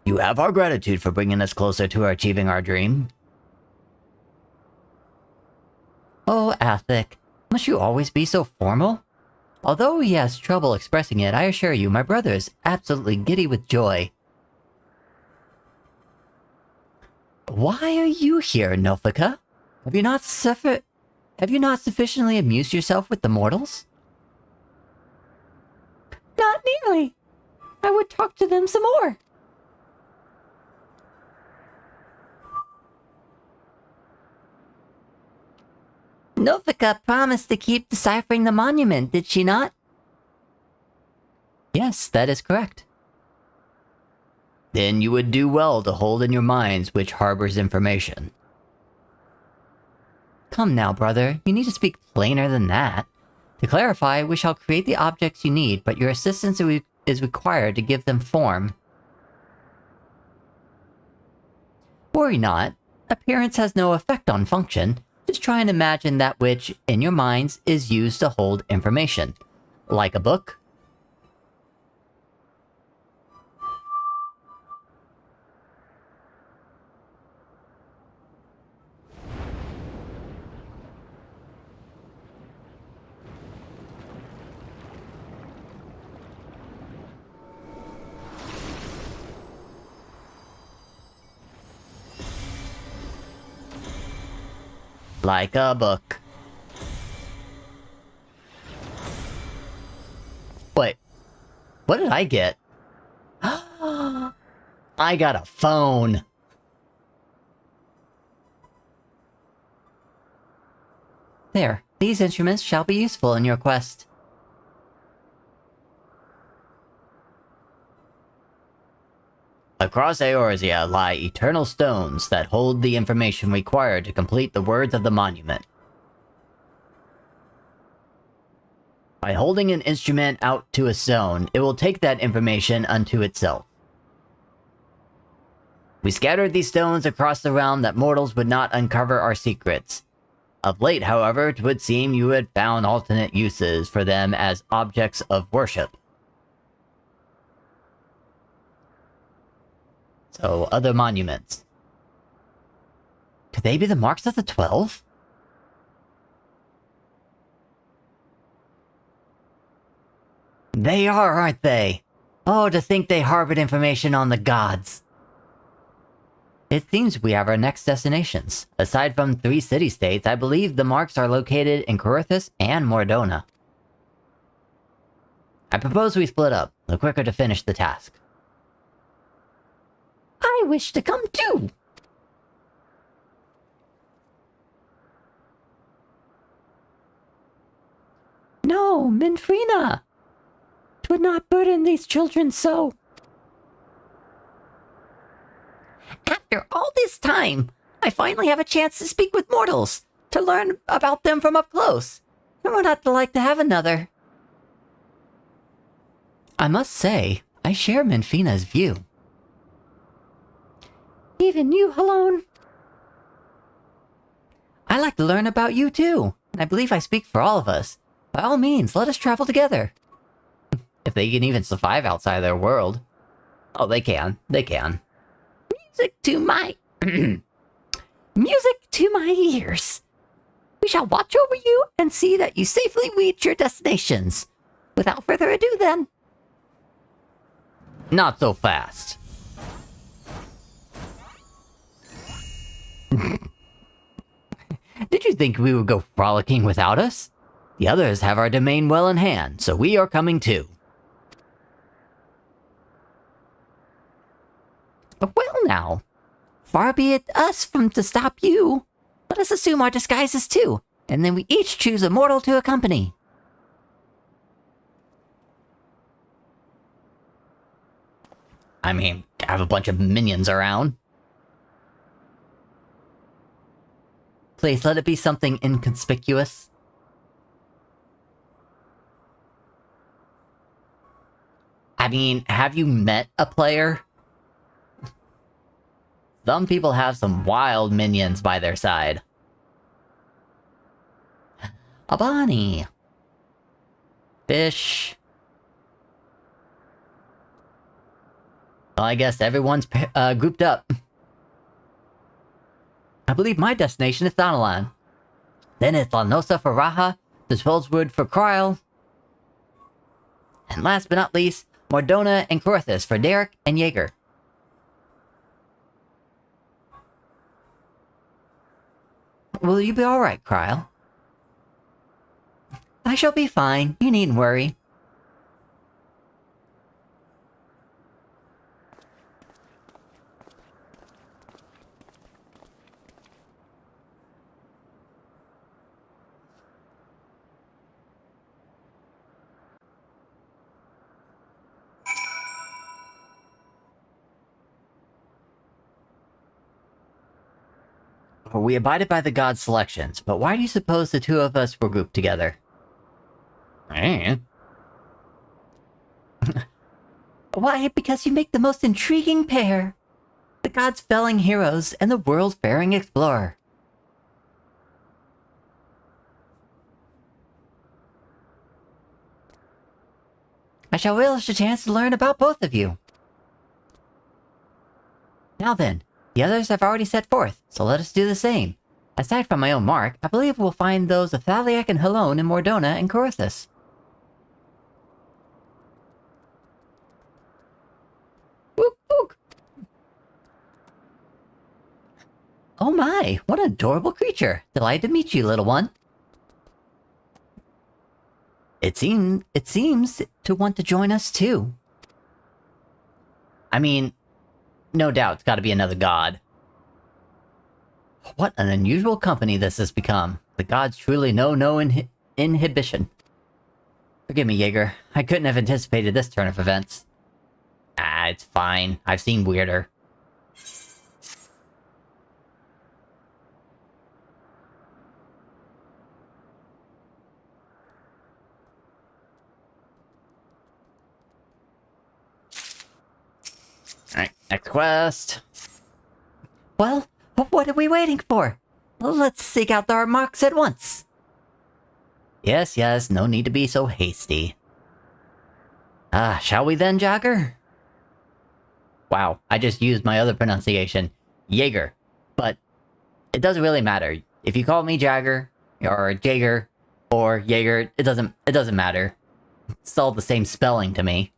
You have our gratitude for bringing us closer to achieving our dream. Oh, Athic, must you always be so formal? Although he has trouble expressing it, I assure you, my brother is absolutely giddy with joy. Why are you here, Nofika? Have you not sufficiently amused yourself with the mortals? Not nearly. I would talk to them some more. Nofika promised to keep deciphering the monument, did she not? Yes, that is correct. Then you would do well to hold in your minds which harbors information. Come now, brother, you need to speak plainer than that. To clarify, we shall create the objects you need, but your assistance is required to give them form. Worry not. Appearance has no effect on function. Just try and imagine that which, in your minds, is used to hold information. Like a book. Like a book. Wait, what did I get? I got a phone. There, these instruments shall be useful in your quest. Across Eorzea lie eternal stones that hold the information required to complete the words of the monument. By holding an instrument out to a stone, it will take that information unto itself. We scattered these stones across the realm that mortals would not uncover our secrets. Of late, however, it would seem you had found alternate uses for them as objects of worship. So, other monuments. Could they be the marks of the 12? They are, aren't they? Oh, to think they harbored information on the gods. It seems we have our next destinations. Aside from 3 city-states, I believe the marks are located in Corythus and Mordona. I propose we split up, the quicker to finish the task. I wish to come too. No, Minfrina! 'Twould not burden these children so. After all this time, I finally have a chance to speak with mortals, to learn about them from up close. And would not like to have another. I must say, I share Minfina's view. Even you, Halone? I like to learn about you too, and I believe I speak for all of us. By all means, let us travel together. If they can even survive outside their world. Oh, they can. They can. Music to my... Music to my ears. We shall watch over you and see that you safely reach your destinations. Without further ado, then. Not so fast. Did you think we would go frolicking without us? The others have our domain well in hand, so we are coming too. Well now, far be it us from to stop you. Let us assume our disguises too, and then we each choose a mortal to accompany. I mean, I have a bunch of minions around. Please, let it be something inconspicuous. I mean, have you met a player? Some people have some wild minions by their side. A bunny. Fish. Well, I guess everyone's grouped up. I believe my destination is Thanalan. Then it's Lanosa for Raha, the Swellswood for Kryl. And last but not least, Mordona and Corythus for Derek and Jaeger. Will you be alright, Kryl? I shall be fine. You needn't worry. We abided by the god's selections, but why do you suppose the two of us were grouped together? Why, because you make the most intriguing pair. The gods' felling heroes and the world's faring explorer. I shall relish a chance to learn about both of you. Now then, the others have already set forth, so let us do the same. Aside from my own mark, I believe we'll find those of Thaliak and Halone in Mordona and Corythus. Wook wook! Oh my, what an adorable creature! Delighted to meet you, little one. It seems to want to join us too. I mean, no doubt it's gotta be another god. What an unusual company this has become. The gods truly know no inhibition. Forgive me, Jaeger. I couldn't have anticipated this turn of events. Ah, it's fine. I've seen weirder. Alright, next quest. Well, what are we waiting for? Let's seek out our marks at once. Yes, yes, no need to be so hasty. Shall we then, Jagger? Wow, I just used my other pronunciation, Jaeger. But it doesn't really matter. If you call me Jagger, or Jaeger, or Jaeger, it doesn't matter. It's all the same spelling to me.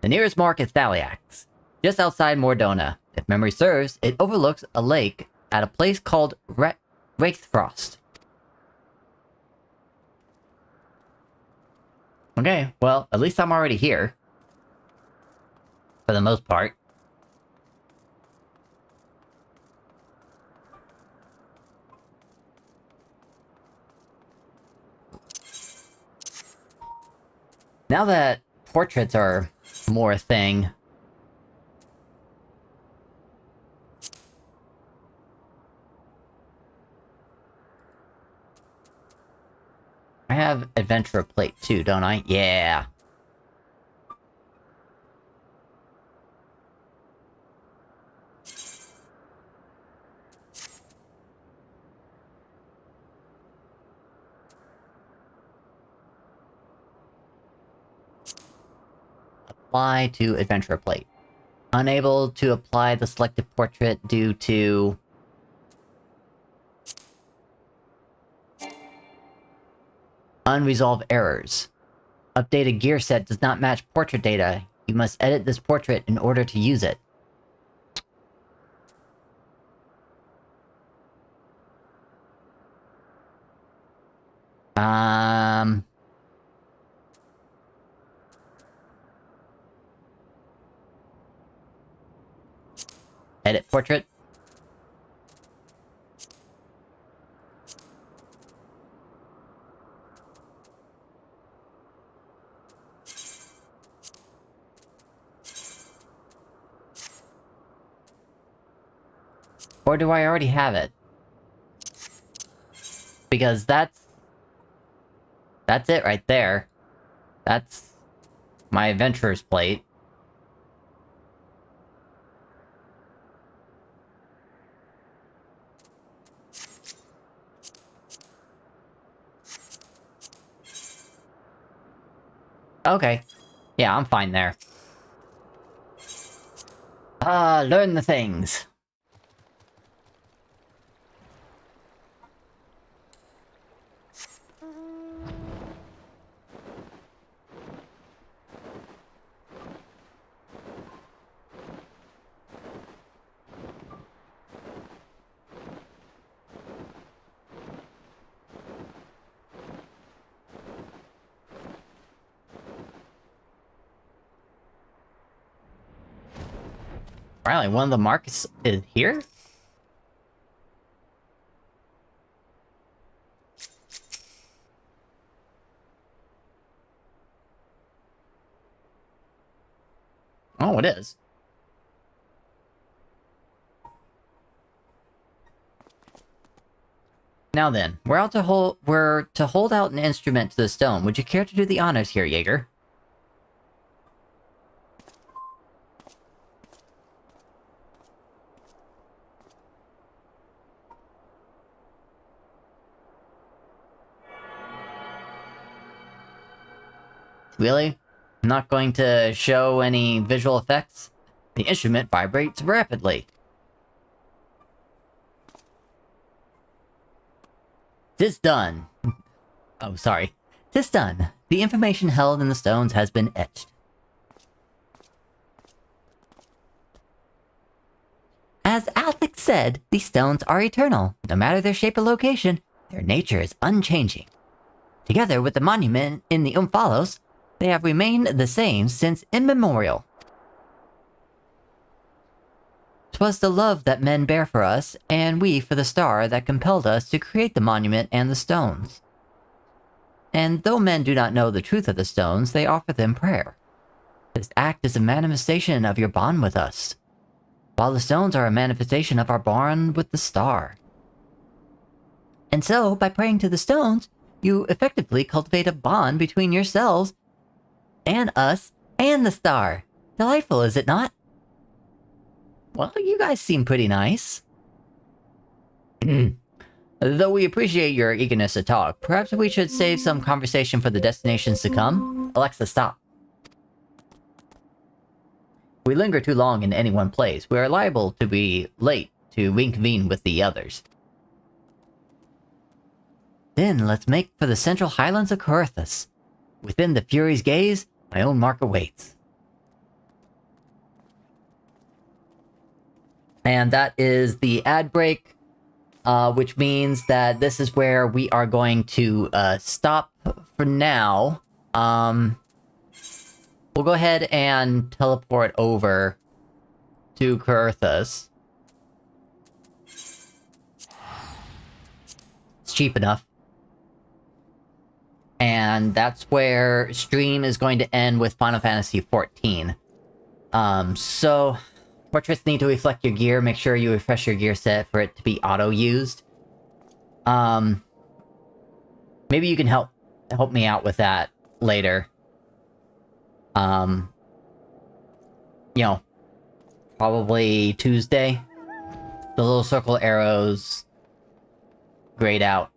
The nearest mark is Thaliax, just outside Mordona. If memory serves, it overlooks a lake at a place called Wraithfrost. Okay, well, at least I'm already here. For the most part. Now that portraits are more a thing, I have Adventurer Plate too, don't I? Yeah. Apply to Adventurer Plate. Unable to apply the selected portrait due to... unresolved errors. Updated gear set does not match portrait data. You must edit this portrait in order to use it. Edit portrait. Or do I already have it? Because that's it right there. That's my adventurer's plate. Okay. Yeah, I'm fine there. Learn the things. Really, one of the markets is here? Oh, it is. Now then, we're to hold out an instrument to the stone. Would you care to do the honors here, Jaeger? Really? Not going to show any visual effects? The instrument vibrates rapidly. Tis done. Oh, sorry. Tis done. The information held in the stones has been etched. As Alex said, these stones are eternal. No matter their shape or location, their nature is unchanging. Together with the monument in the Umphalos, they have remained the same since immemorial. 'Twas the love that men bear for us, and we for the star that compelled us to create the monument and the stones. And though men do not know the truth of the stones, they offer them prayer. This act is a manifestation of your bond with us, while the stones are a manifestation of our bond with the star. And so, by praying to the stones, you effectively cultivate a bond between yourselves and us and the star. Delightful, is it not? Well, you guys seem pretty nice. Though we appreciate your eagerness to talk, perhaps we should save some conversation for the destinations to come. Alexa, stop. If we linger too long in any one place, we are liable to be late to reconvene with the others. Then let's make for the central highlands of Coerthas. Within the Fury's gaze, my own mark awaits. And that is the ad break, which means that this is where we are going to stop for now. We'll go ahead and teleport over to Kurthus. It's cheap enough. And that's where stream is going to end with Final Fantasy XIV. So... Portraits need to reflect your gear. Make sure you refresh your gear set for it to be auto-used. Maybe you can help me out with that later. You know, probably Tuesday. The little circle arrows grayed out.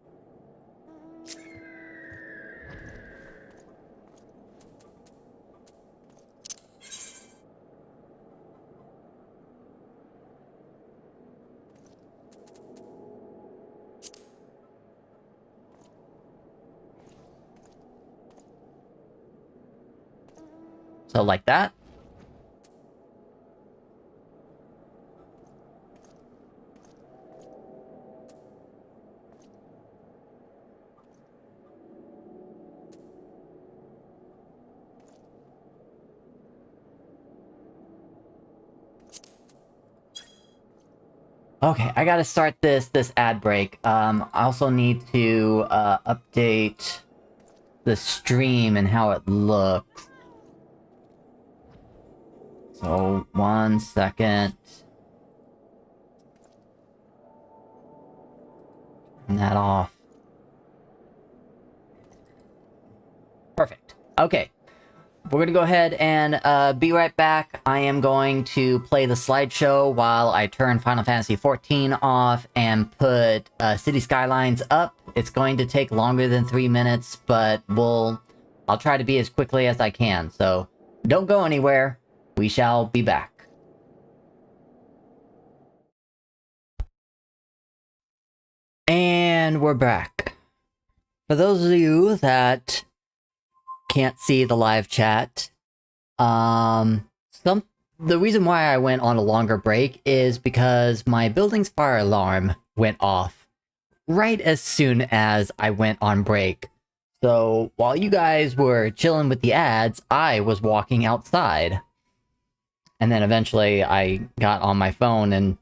So like that. Okay, I gotta start this ad break. I also need to update the stream and how it looks. So, 1 second. Turn that off. Perfect. Okay. We're gonna go ahead and be right back. I am going to play the slideshow while I turn Final Fantasy XIV off and put Cities Skylines up. It's going to take longer than 3 minutes, but I'll try to be as quickly as I can. So, don't go anywhere. We shall be back. And we're back. For those of you that can't see the live chat, the reason why I went on a longer break is because my building's fire alarm went off right as soon as I went on break. So while you guys were chilling with the ads, I was walking outside. And then eventually I got on my phone and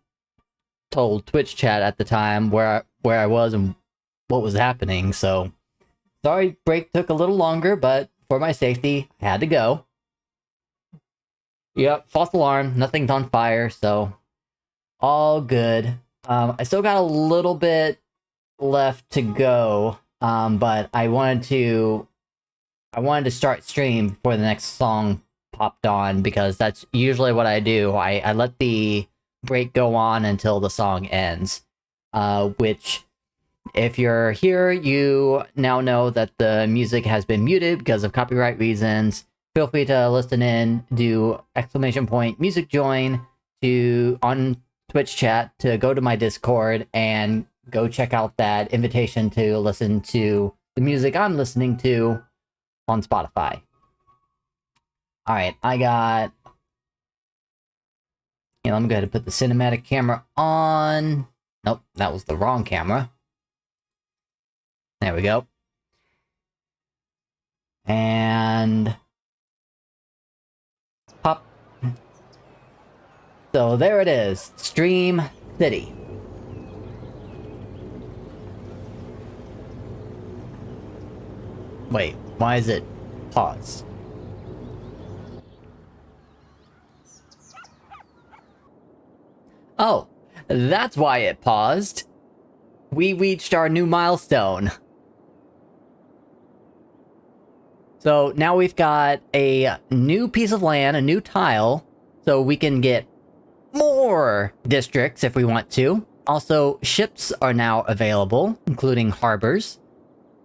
told Twitch chat at the time where I was and what was happening. So sorry, break took a little longer, but for my safety, I had to go. Yep, false alarm, nothing's on fire, so all good. I still got a little bit left to go, but I wanted to start stream before the next song popped on, because that's usually what I do. I let the break go on until the song ends, which, if you're here, you now know that the music has been muted because of copyright reasons. Feel free to listen in, do !music join on Twitch chat to go to my Discord and go check out that invitation to listen to the music I'm listening to on Spotify. Alright, I got... Yeah, let me go ahead and put the cinematic camera on. Nope, that was the wrong camera. There we go. And... pop. So there it is. Stream City. Wait, why is it paused? Oh, that's why it paused. We reached our new milestone. So now we've got a new piece of land, a new tile, so we can get more districts if we want to. Also, ships are now available, including harbors.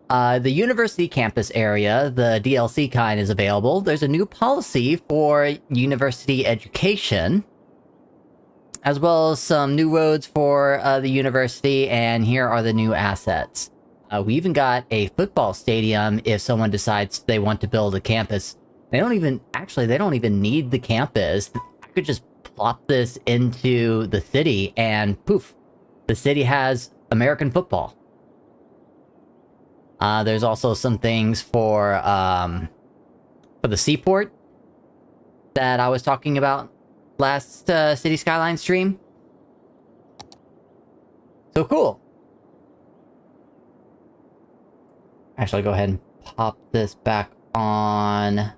The university campus area, the DLC kind, is available. There's a new policy for university education, as well as some new roads for the university, and here are the new assets. We even got a football stadium if someone decides they want to build a campus. They don't even need the campus. I could just plop this into the city and poof, the city has American football. There's also some things for the seaport that I was talking about last City Skylines stream. So cool. Actually, go ahead and pop this back on.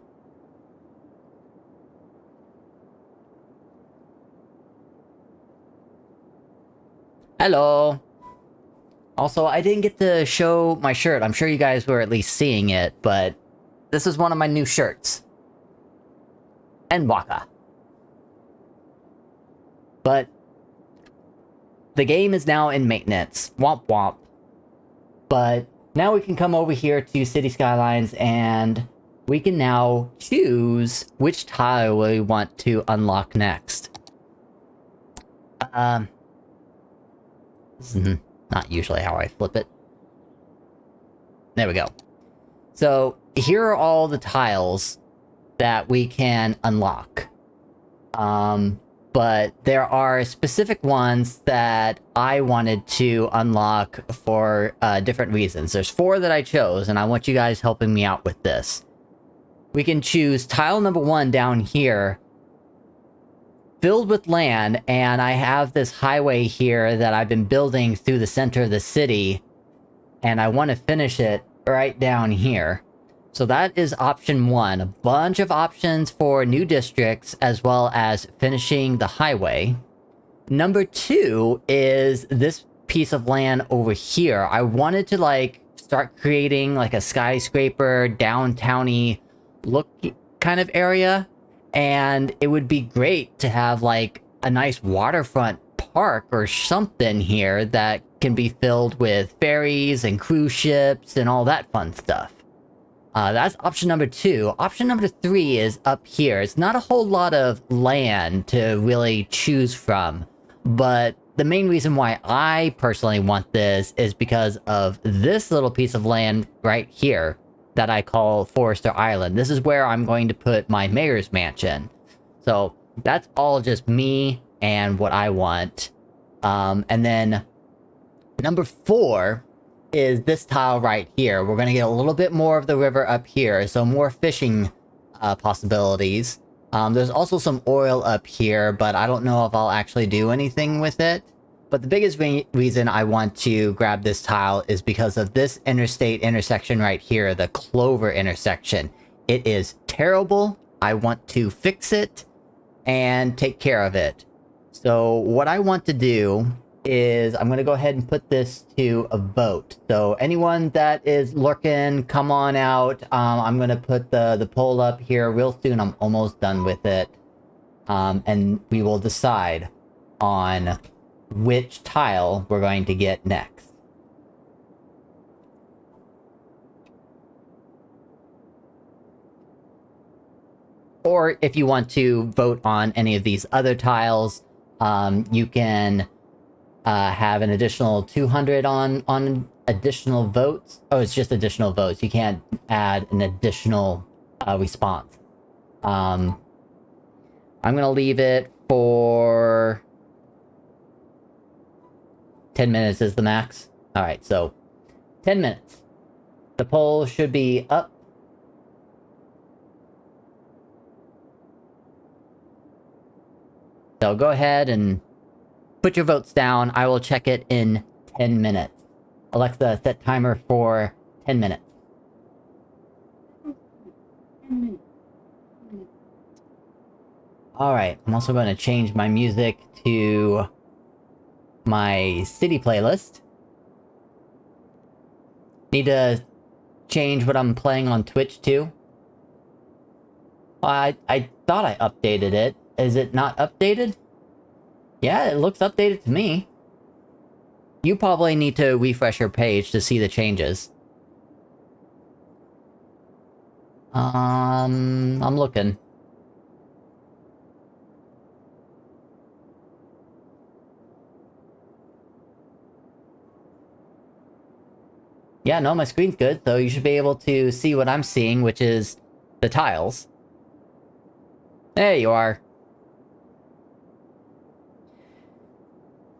Hello. Also, I didn't get to show my shirt. I'm sure you guys were at least seeing it, but this is one of my new shirts. And Waka. But the game is now in maintenance. Womp womp. But now we can come over here to City Skylines and we can now choose which tile we want to unlock next. This is not usually how I flip it. There we go. So, here are all the tiles that we can unlock. But there are specific ones that I wanted to unlock for different reasons. There's 4 that I chose, and I want you guys helping me out with this. We can choose tile number 1 down here, filled with land, and I have this highway here that I've been building through the center of the city, and I want to finish it right down here. So that is option 1. A bunch of options for new districts, as well as finishing the highway. Number 2 is this piece of land over here. I wanted to, like, start creating, like, a skyscraper, downtowny look kind of area. And it would be great to have, like, a nice waterfront park or something here that can be filled with ferries and cruise ships and all that fun stuff. That's option number 2. Option number 3 is up here. It's not a whole lot of land to really choose from, but the main reason why I personally want this is because of this little piece of land right here that I call Forester Island. This is where I'm going to put my mayor's mansion. So that's all just me and what I want. And then number 4 is this tile right here. We're going to get a little bit more of the river up here, so more fishing possibilities. There's also some oil up here, but I don't know if I'll actually do anything with it. But the biggest reason I want to grab this tile is because of this interstate intersection right here, the Clover intersection. It is terrible. I want to fix it and take care of it. So what I want to do is I'm going to go ahead and put this to a vote. So anyone that is lurking, come on out. I'm going to put the poll up here real soon. I'm almost done with it. And we will decide on which tile we're going to get next. Or if you want to vote on any of these other tiles, you can have an additional 200 on additional votes. Oh, it's just additional votes. You can't add an additional response. I'm gonna leave it for 10 minutes is the max. Alright, so 10 minutes. The poll should be up. So go ahead and put your votes down. I will check it in 10 minutes. Alexa, set timer for 10 minutes. Alright, I'm also going to change my music to my city playlist. Need to change what I'm playing on Twitch too. I thought I updated it. Is it not updated? Yeah, it looks updated to me. You probably need to refresh your page to see the changes. I'm looking. Yeah, no, my screen's good, so you should be able to see what I'm seeing, which is the tiles. There you are.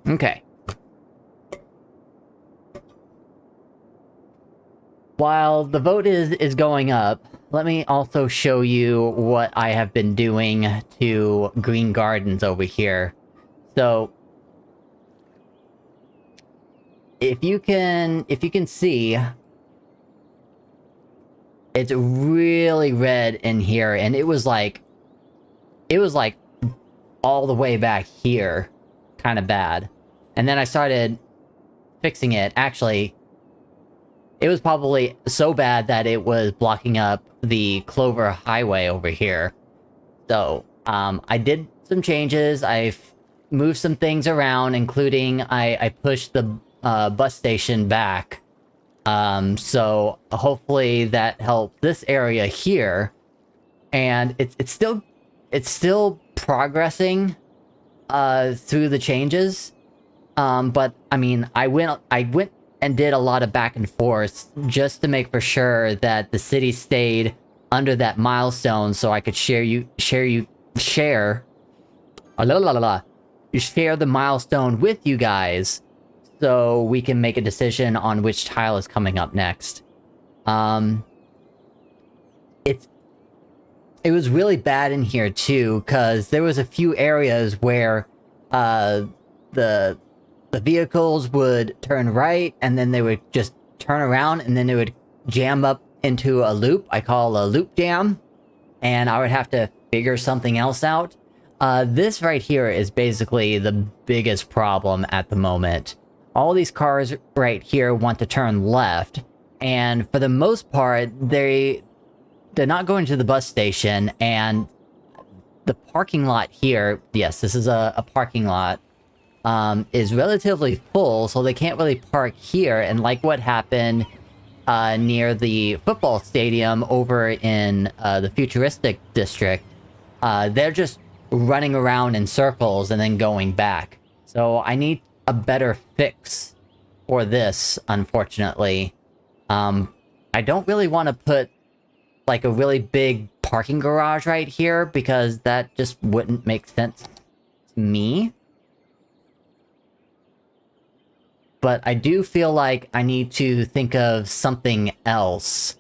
Okay. While the vote is going up, let me also show you what I have been doing to Green Gardens over here. So, if you can see, it's really red in here, and it was like all the way back here, kind of bad. And then I started fixing it. Actually, it was probably so bad that it was blocking up the Clover Highway over here. So, I did some changes. I've moved some things around, including I pushed the bus station back. So hopefully that helped this area here. And it's still progressing through the changes. But I mean, I went and did a lot of back and forth just to make for sure that the city stayed under that milestone, so I could share the milestone with you guys, so we can make a decision on which tile is coming up next. It was really bad in here too, because there was a few areas where the vehicles would turn right, and then they would just turn around, and then they would jam up into a loop. I call a loop jam, and I would have to figure something else out. This right here is basically the biggest problem at the moment. All these cars right here want to turn left, and for the most part, they're not going to the bus station, and the parking lot here, yes, this is a parking lot, is relatively full, so they can't really park here, and like what happened near the football stadium over in the futuristic district, they're just running around in circles and then going back. So I need a better fix for this, unfortunately. I don't really want to put like a really big parking garage right here, because that just wouldn't make sense to me. But I do feel like I need to think of something else.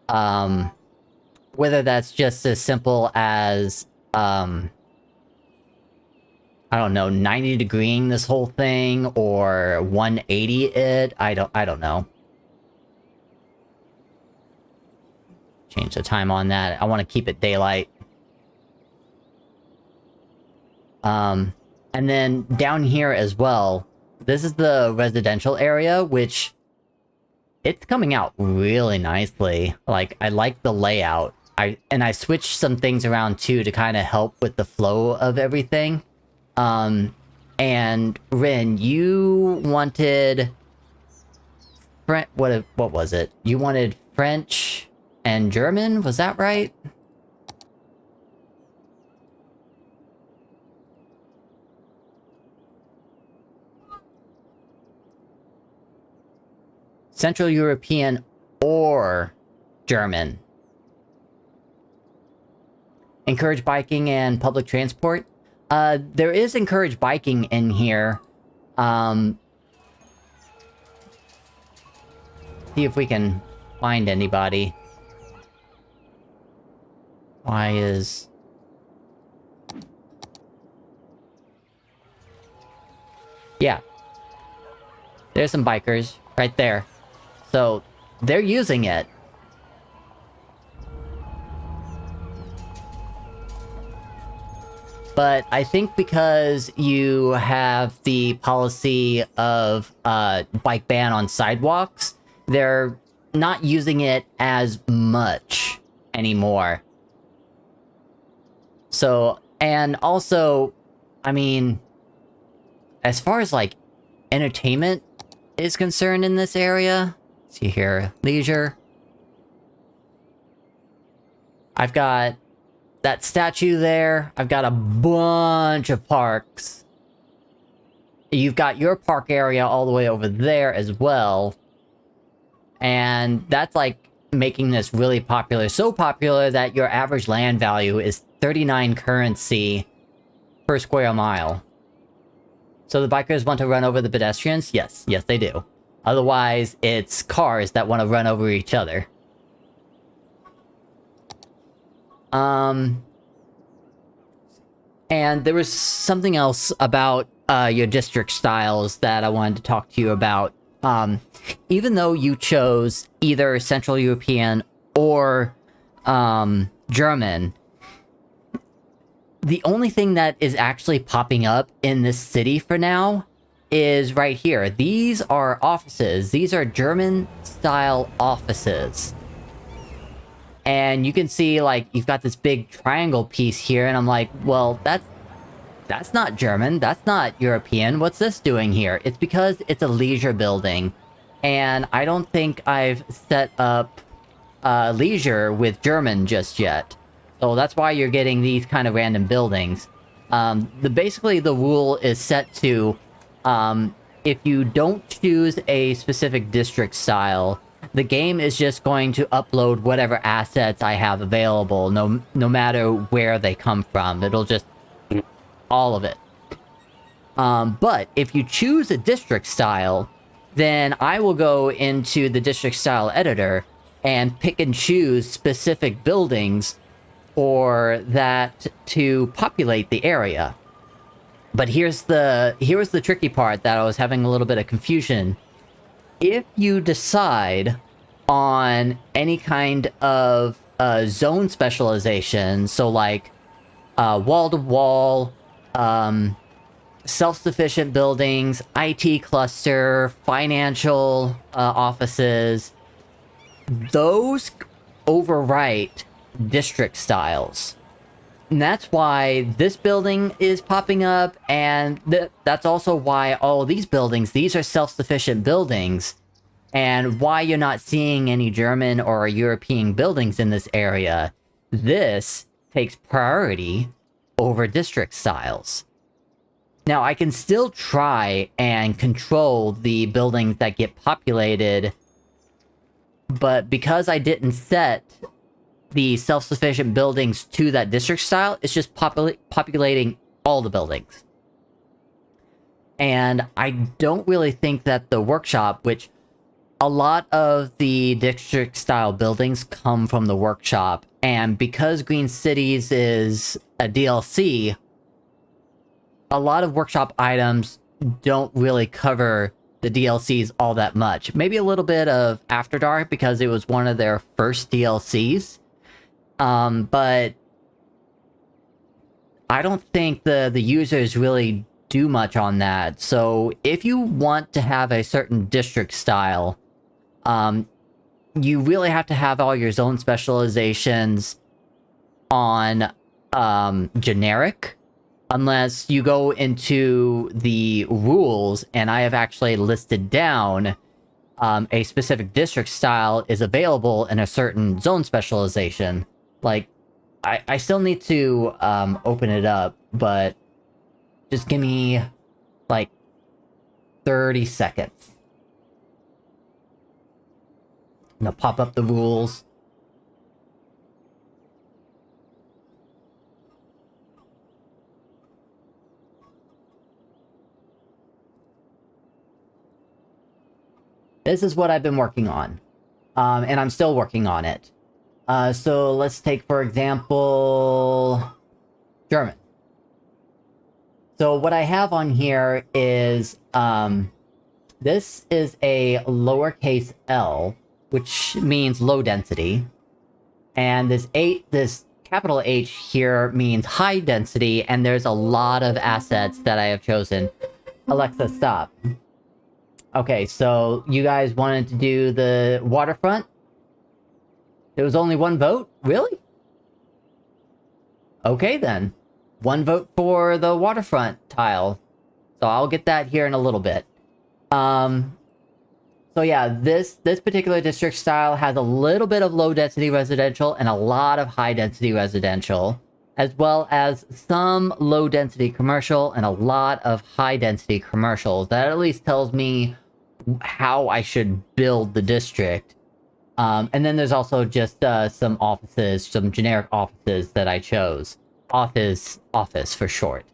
Whether that's just as simple as, I don't know, 90 degreeing this whole thing, or 180 it. I don't know. Change the time on that. I want to keep it daylight. And then down here as well, this is the residential area, which it's coming out really nicely. Like, I like the layout. I switched some things around too to kind of help with the flow of everything. And Rin, you wanted what was it? You wanted French and German, was that right? Central European or German. Encourage biking and public transport. There is encourage biking in here. See if we can find anybody. Why is... Yeah. There's some bikers right there. So, they're using it. But I think because you have the policy of bike ban on sidewalks, they're not using it as much anymore. So, and also, I mean, as far as like entertainment is concerned in this area, let's see here, leisure. I've got that statue there. I've got a bunch of parks. You've got your park area all the way over there as well. And that's like making this really popular. So popular that your average land value is 39 currency per square mile. So the bikers want to run over the pedestrians? Yes, yes they do. Otherwise, it's cars that want to run over each other. And there was something else about your district styles that I wanted to talk to you about. Even though you chose either Central European or German, the only thing that is actually popping up in this city for now is right here. These are offices. These are German-style offices. And you can see, like, you've got this big triangle piece here, and I'm like, well, that's not German, that's not European, what's this doing here? It's because it's a leisure building, and I don't think I've set up leisure with German just yet. So that's why you're getting these kind of random buildings. Basically the rule is set to, if you don't choose a specific district style, the game is just going to upload whatever assets I have available, no matter where they come from. It'll just... all of it. But if you choose a district style, then I will go into the district style editor and pick and choose specific buildings for that to populate the area. But here's the tricky part that I was having a little bit of confusion. If you decide on any kind of zone specialization, so like wall-to-wall, self-sufficient buildings, IT cluster, financial offices, those overwrite district styles. And that's why this building is popping up, and that's also why all these buildings, these are self-sufficient buildings, and why you're not seeing any German or European buildings in this area. This takes priority over district styles. Now, I can still try and control the buildings that get populated, but because I didn't set the self-sufficient buildings to that district style, it's just populating all the buildings. And I don't really think that the workshop, which a lot of the district style buildings come from the workshop, and because Green Cities is a DLC, a lot of workshop items don't really cover the DLCs all that much. Maybe a little bit of After Dark because it was one of their first DLCs. But I don't think the users really do much on that. So if you want to have a certain district style, you really have to have all your zone specializations on generic, unless you go into the rules, and I have actually listed down a specific district style is available in a certain zone specialization. Like, I still need to open it up, but just give me, like, 30 seconds. I'm gonna pop up the rules. This is what I've been working on. And I'm still working on it. So let's take, for example, German. So what I have on here is, this is a lowercase l, which means low density. And this capital H here means high density, and there's a lot of assets that I have chosen. Alexa, stop. Okay, so you guys wanted to do the waterfront? There was only one vote? Really? Okay then. One vote for the waterfront tile. So I'll get that here in a little bit. So yeah, this particular district style has a little bit of low density residential and a lot of high density residential, as well as some low density commercial and a lot of high density commercial. That at least tells me how I should build the district. And then there's also just some offices, some generic offices that I chose. Office for short.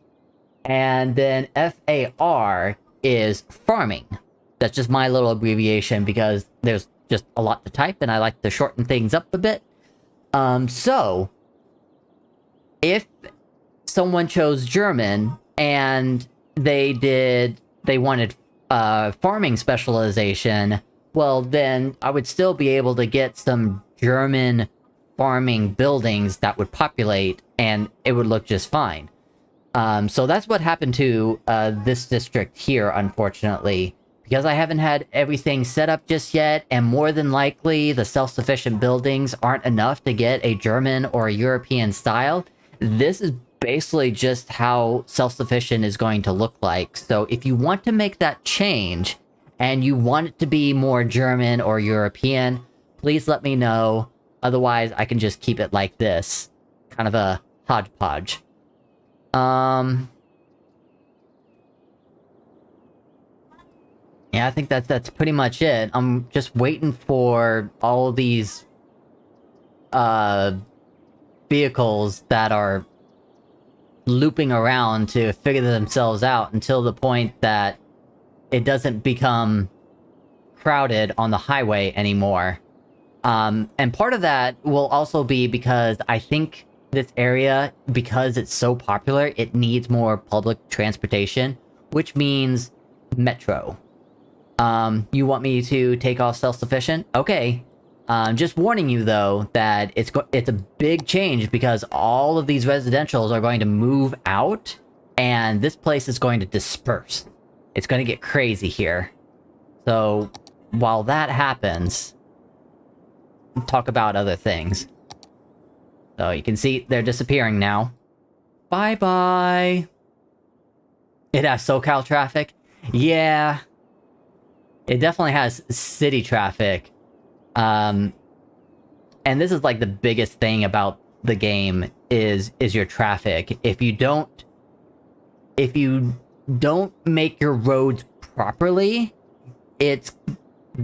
And then FAR is farming. That's just my little abbreviation because there's just a lot to type and I like to shorten things up a bit. So, if someone chose German and they wanted farming specialization, well then I would still be able to get some German farming buildings that would populate and it would look just fine. So that's what happened to this district here, unfortunately. Because I haven't had everything set up just yet, and more than likely the self-sufficient buildings aren't enough to get a German or a European style, this is basically just how self-sufficient is going to look like. So if you want to make that change, and you want it to be more German or European, please let me know. Otherwise, I can just keep it like this. Kind of a hodgepodge. Yeah, I think that's pretty much it. I'm just waiting for all of these vehicles that are looping around to figure themselves out until the point that it doesn't become crowded on the highway anymore. And part of that will also be because I think this area, because it's so popular, it needs more public transportation, which means metro. You want me to take off self-sufficient? Okay. Just warning you, though, that it's a big change because all of these residentials are going to move out, and this place is going to disperse. It's going to get crazy here. So, while that happens, we'll talk about other things. So, you can see they're disappearing now. Bye-bye! It has SoCal traffic? Yeah. It definitely has city traffic. And this is like the biggest thing about the game is your traffic. If you don't make your roads properly, it's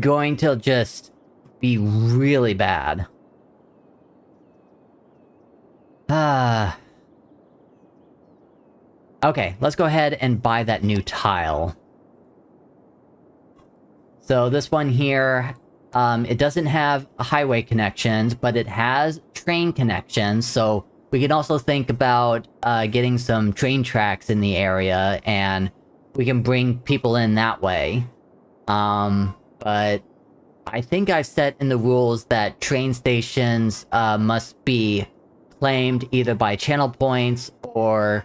going to just be really bad. Okay, let's go ahead and buy that new tile. So this one here, it doesn't have highway connections, but it has train connections, so we can also think about getting some train tracks in the area, and we can bring people in that way. But I think I've set in the rules that train stations must be claimed either by channel points or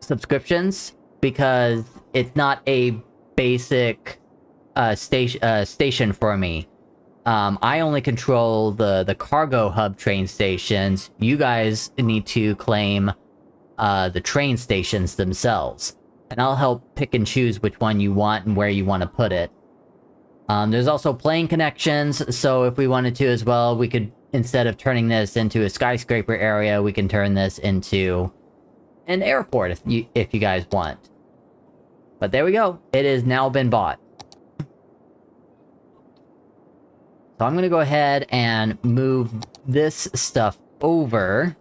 subscriptions, because it's not a basic station for me. I only control the cargo hub train stations. You guys need to claim the train stations themselves. And I'll help pick and choose which one you want and where you want to put it. There's also plane connections, so if we wanted to as well, we could, instead of turning this into a skyscraper area, we can turn this into an airport if you guys want. But there we go. It has now been bought. So I'm gonna go ahead and move this stuff over.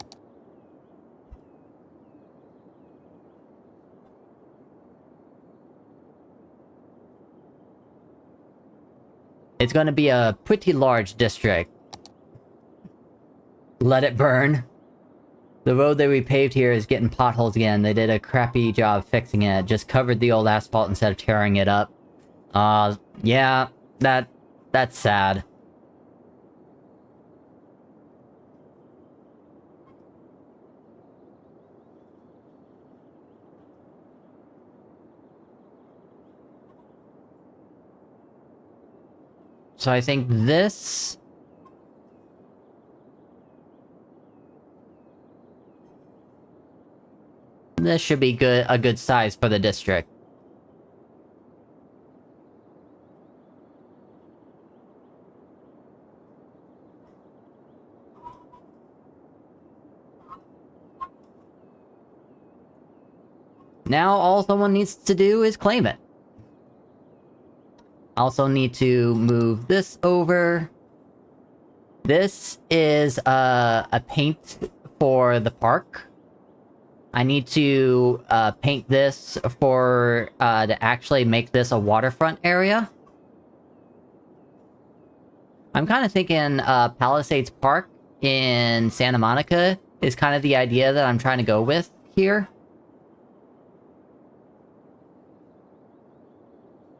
It's gonna be a pretty large district. Let it burn. The road they repaved here is getting potholes again. They did a crappy job fixing it. Just covered the old asphalt instead of tearing it up. Yeah, that's sad. So I think this... this should be a good size for the district. Now all someone needs to do is claim it. Also need to move this over. This is a paint for the park. I need to paint this for to actually make this a waterfront area. I'm kind of thinking Palisades Park in Santa Monica is kind of the idea that I'm trying to go with here.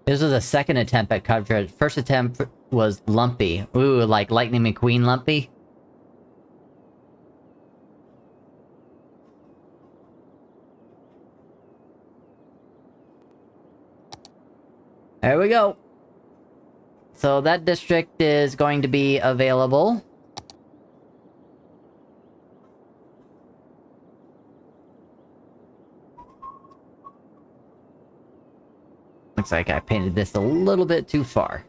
This was a second attempt at coverage. First attempt was Lumpy. Ooh, like Lightning McQueen Lumpy. There we go. So that district is going to be available. Looks like I painted this a little bit too far.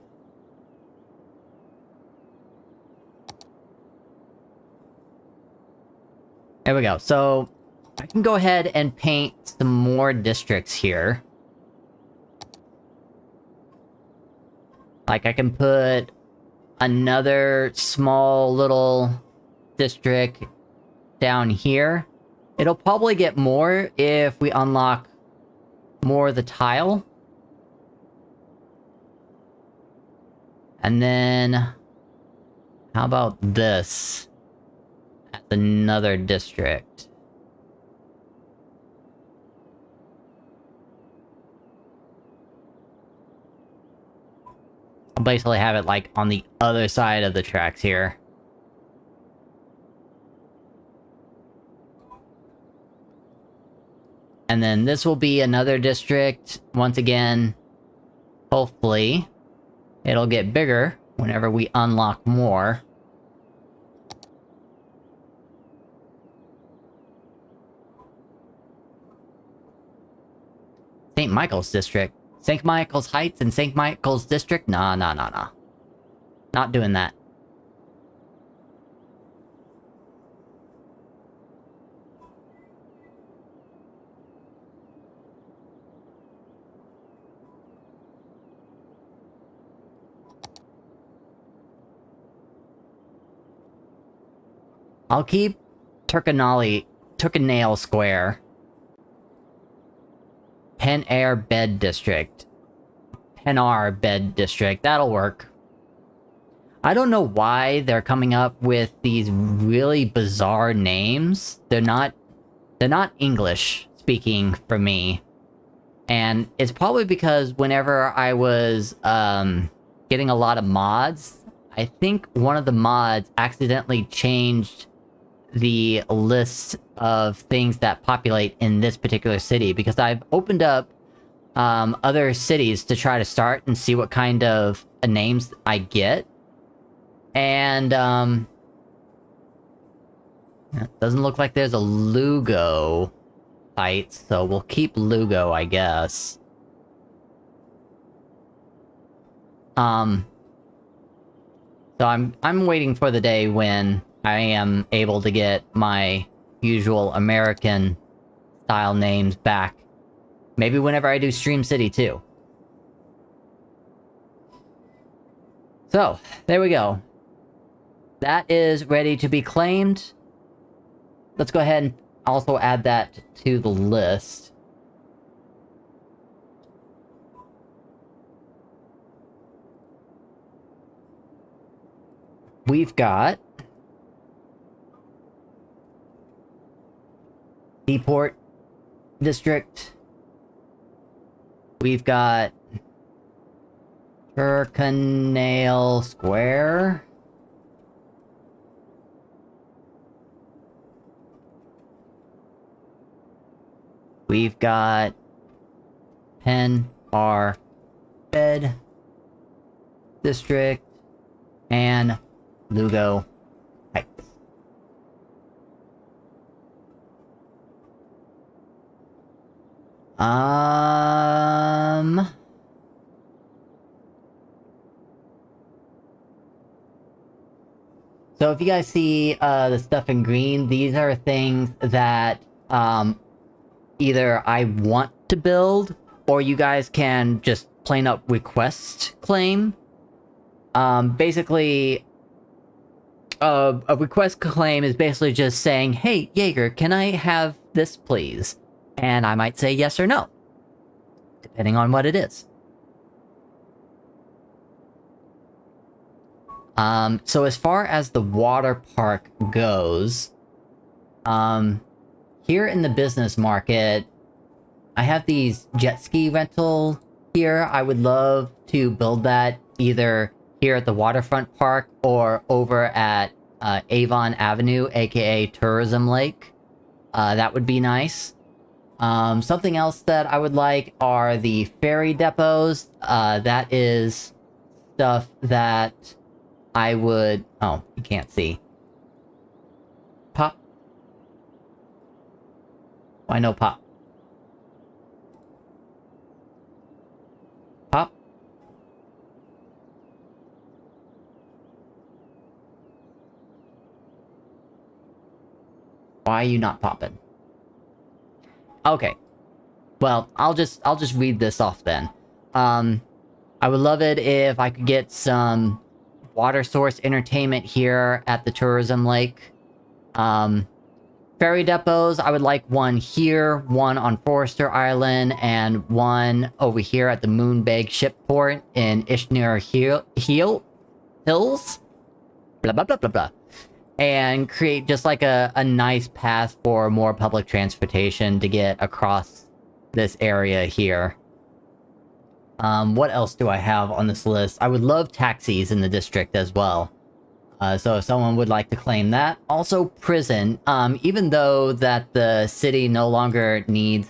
There we go. So I can go ahead and paint some more districts here. Like I can put another small little district down here. It'll probably get more if we unlock more of the tile. And then, how about this? At another district. I'll basically have it like on the other side of the tracks here. And then this will be another district. Once again, hopefully, it'll get bigger whenever we unlock more. St. Michael's District. St. Michael's Heights and St. Michael's District? Nah. Not doing that. I'll keep Turkanale Square. Pen Air Bed District. Penar Bed District. That'll work. I don't know why they're coming up with these really bizarre names. They're not English speaking for me. And it's probably because whenever I was getting a lot of mods, I think one of the mods accidentally changed the list of things that populate in this particular city, because I've opened up other cities to try to start and see what kind of names I get. And it doesn't look like there's a Lugo Heights, so we'll keep Lugo, I guess. So I'm waiting for the day when I am able to get my usual American style names back. Maybe whenever I do Stream City too. So, there we go. That is ready to be claimed. Let's go ahead and also add that to the list. We've got Seaport District. We've got Turkanale Square. We've got Pen R Bed District and Lugo Heights. So if you guys see the stuff in green, these are things that either I want to build, or you guys can just plain up request claim. Basically, a request claim is basically just saying, hey, Jaeger, can I have this, please? And I might say yes or no, depending on what it is. So as far as the water park goes, here in the business market, I have these jet ski rental here. I would love to build that either here at the waterfront park or over at Avon Avenue, aka Tourism Lake. That would be nice. Something else that I would like are the ferry depots. That is stuff that I would... Oh, you can't see. Pop. Why no pop? Pop. Why are you not popping? Okay. Well, I'll just read this off then. I would love it if I could get some water source entertainment here at the tourism lake. Ferry depots, I would like one here, one on Forester Island, and one over here at the Moonbag Shipport in Ishneer Hills? Blah, blah, blah, blah, blah. And create just like a nice path for more public transportation to get across this area here. What else do I have on this list? I would love taxis in the district as well. So if someone would like to claim that. Also prison. Even though that the city no longer needs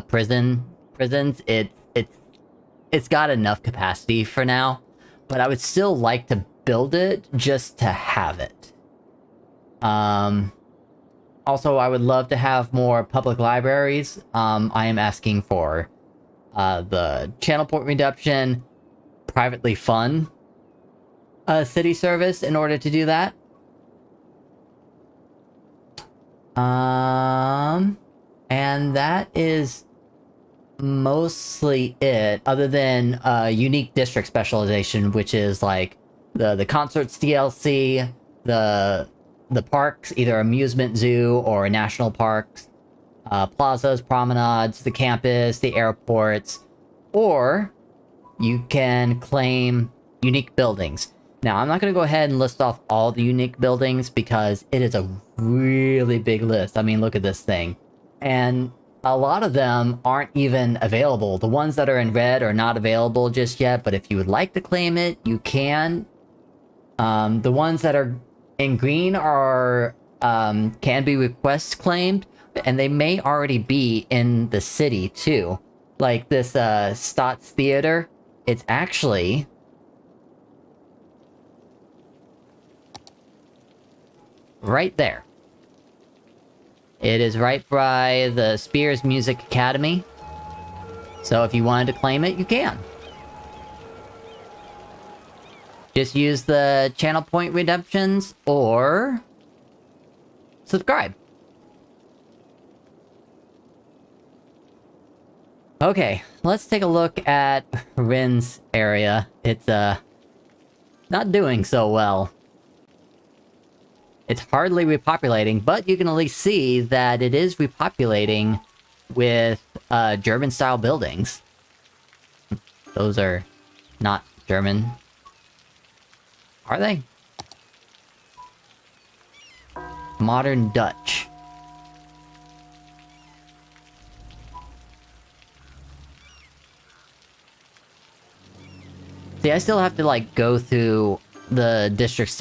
prisons, it's got enough capacity for now. But I would still like to build it just to have it. Also, I would love to have more public libraries. I am asking for the channel port reduction, privately fund city service in order to do that. And that is mostly it, other than unique district specialization, which is like the concerts DLC, the parks, either amusement zoo or national parks, plazas, promenades, the campus, the airports, or you can claim unique buildings. Now, I'm not going to go ahead and list off all the unique buildings because it is a really big list. I mean, look at this thing. And a lot of them aren't even available. The ones that are in red are not available just yet, but if you would like to claim it, you can. The ones that are in green are can be request claimed, and they may already be in the city too. Like this Stotts Theater, it's actually right there. It is right by the Spears Music Academy. So if you wanted to claim it, you can. Just use the channel point redemptions or subscribe. Okay, let's take a look at Rin's area. It's not doing so well. It's hardly repopulating, but you can at least see that it is repopulating with German-style buildings. Those are not German. Are they? Modern Dutch. See, I still have to, like, go through the district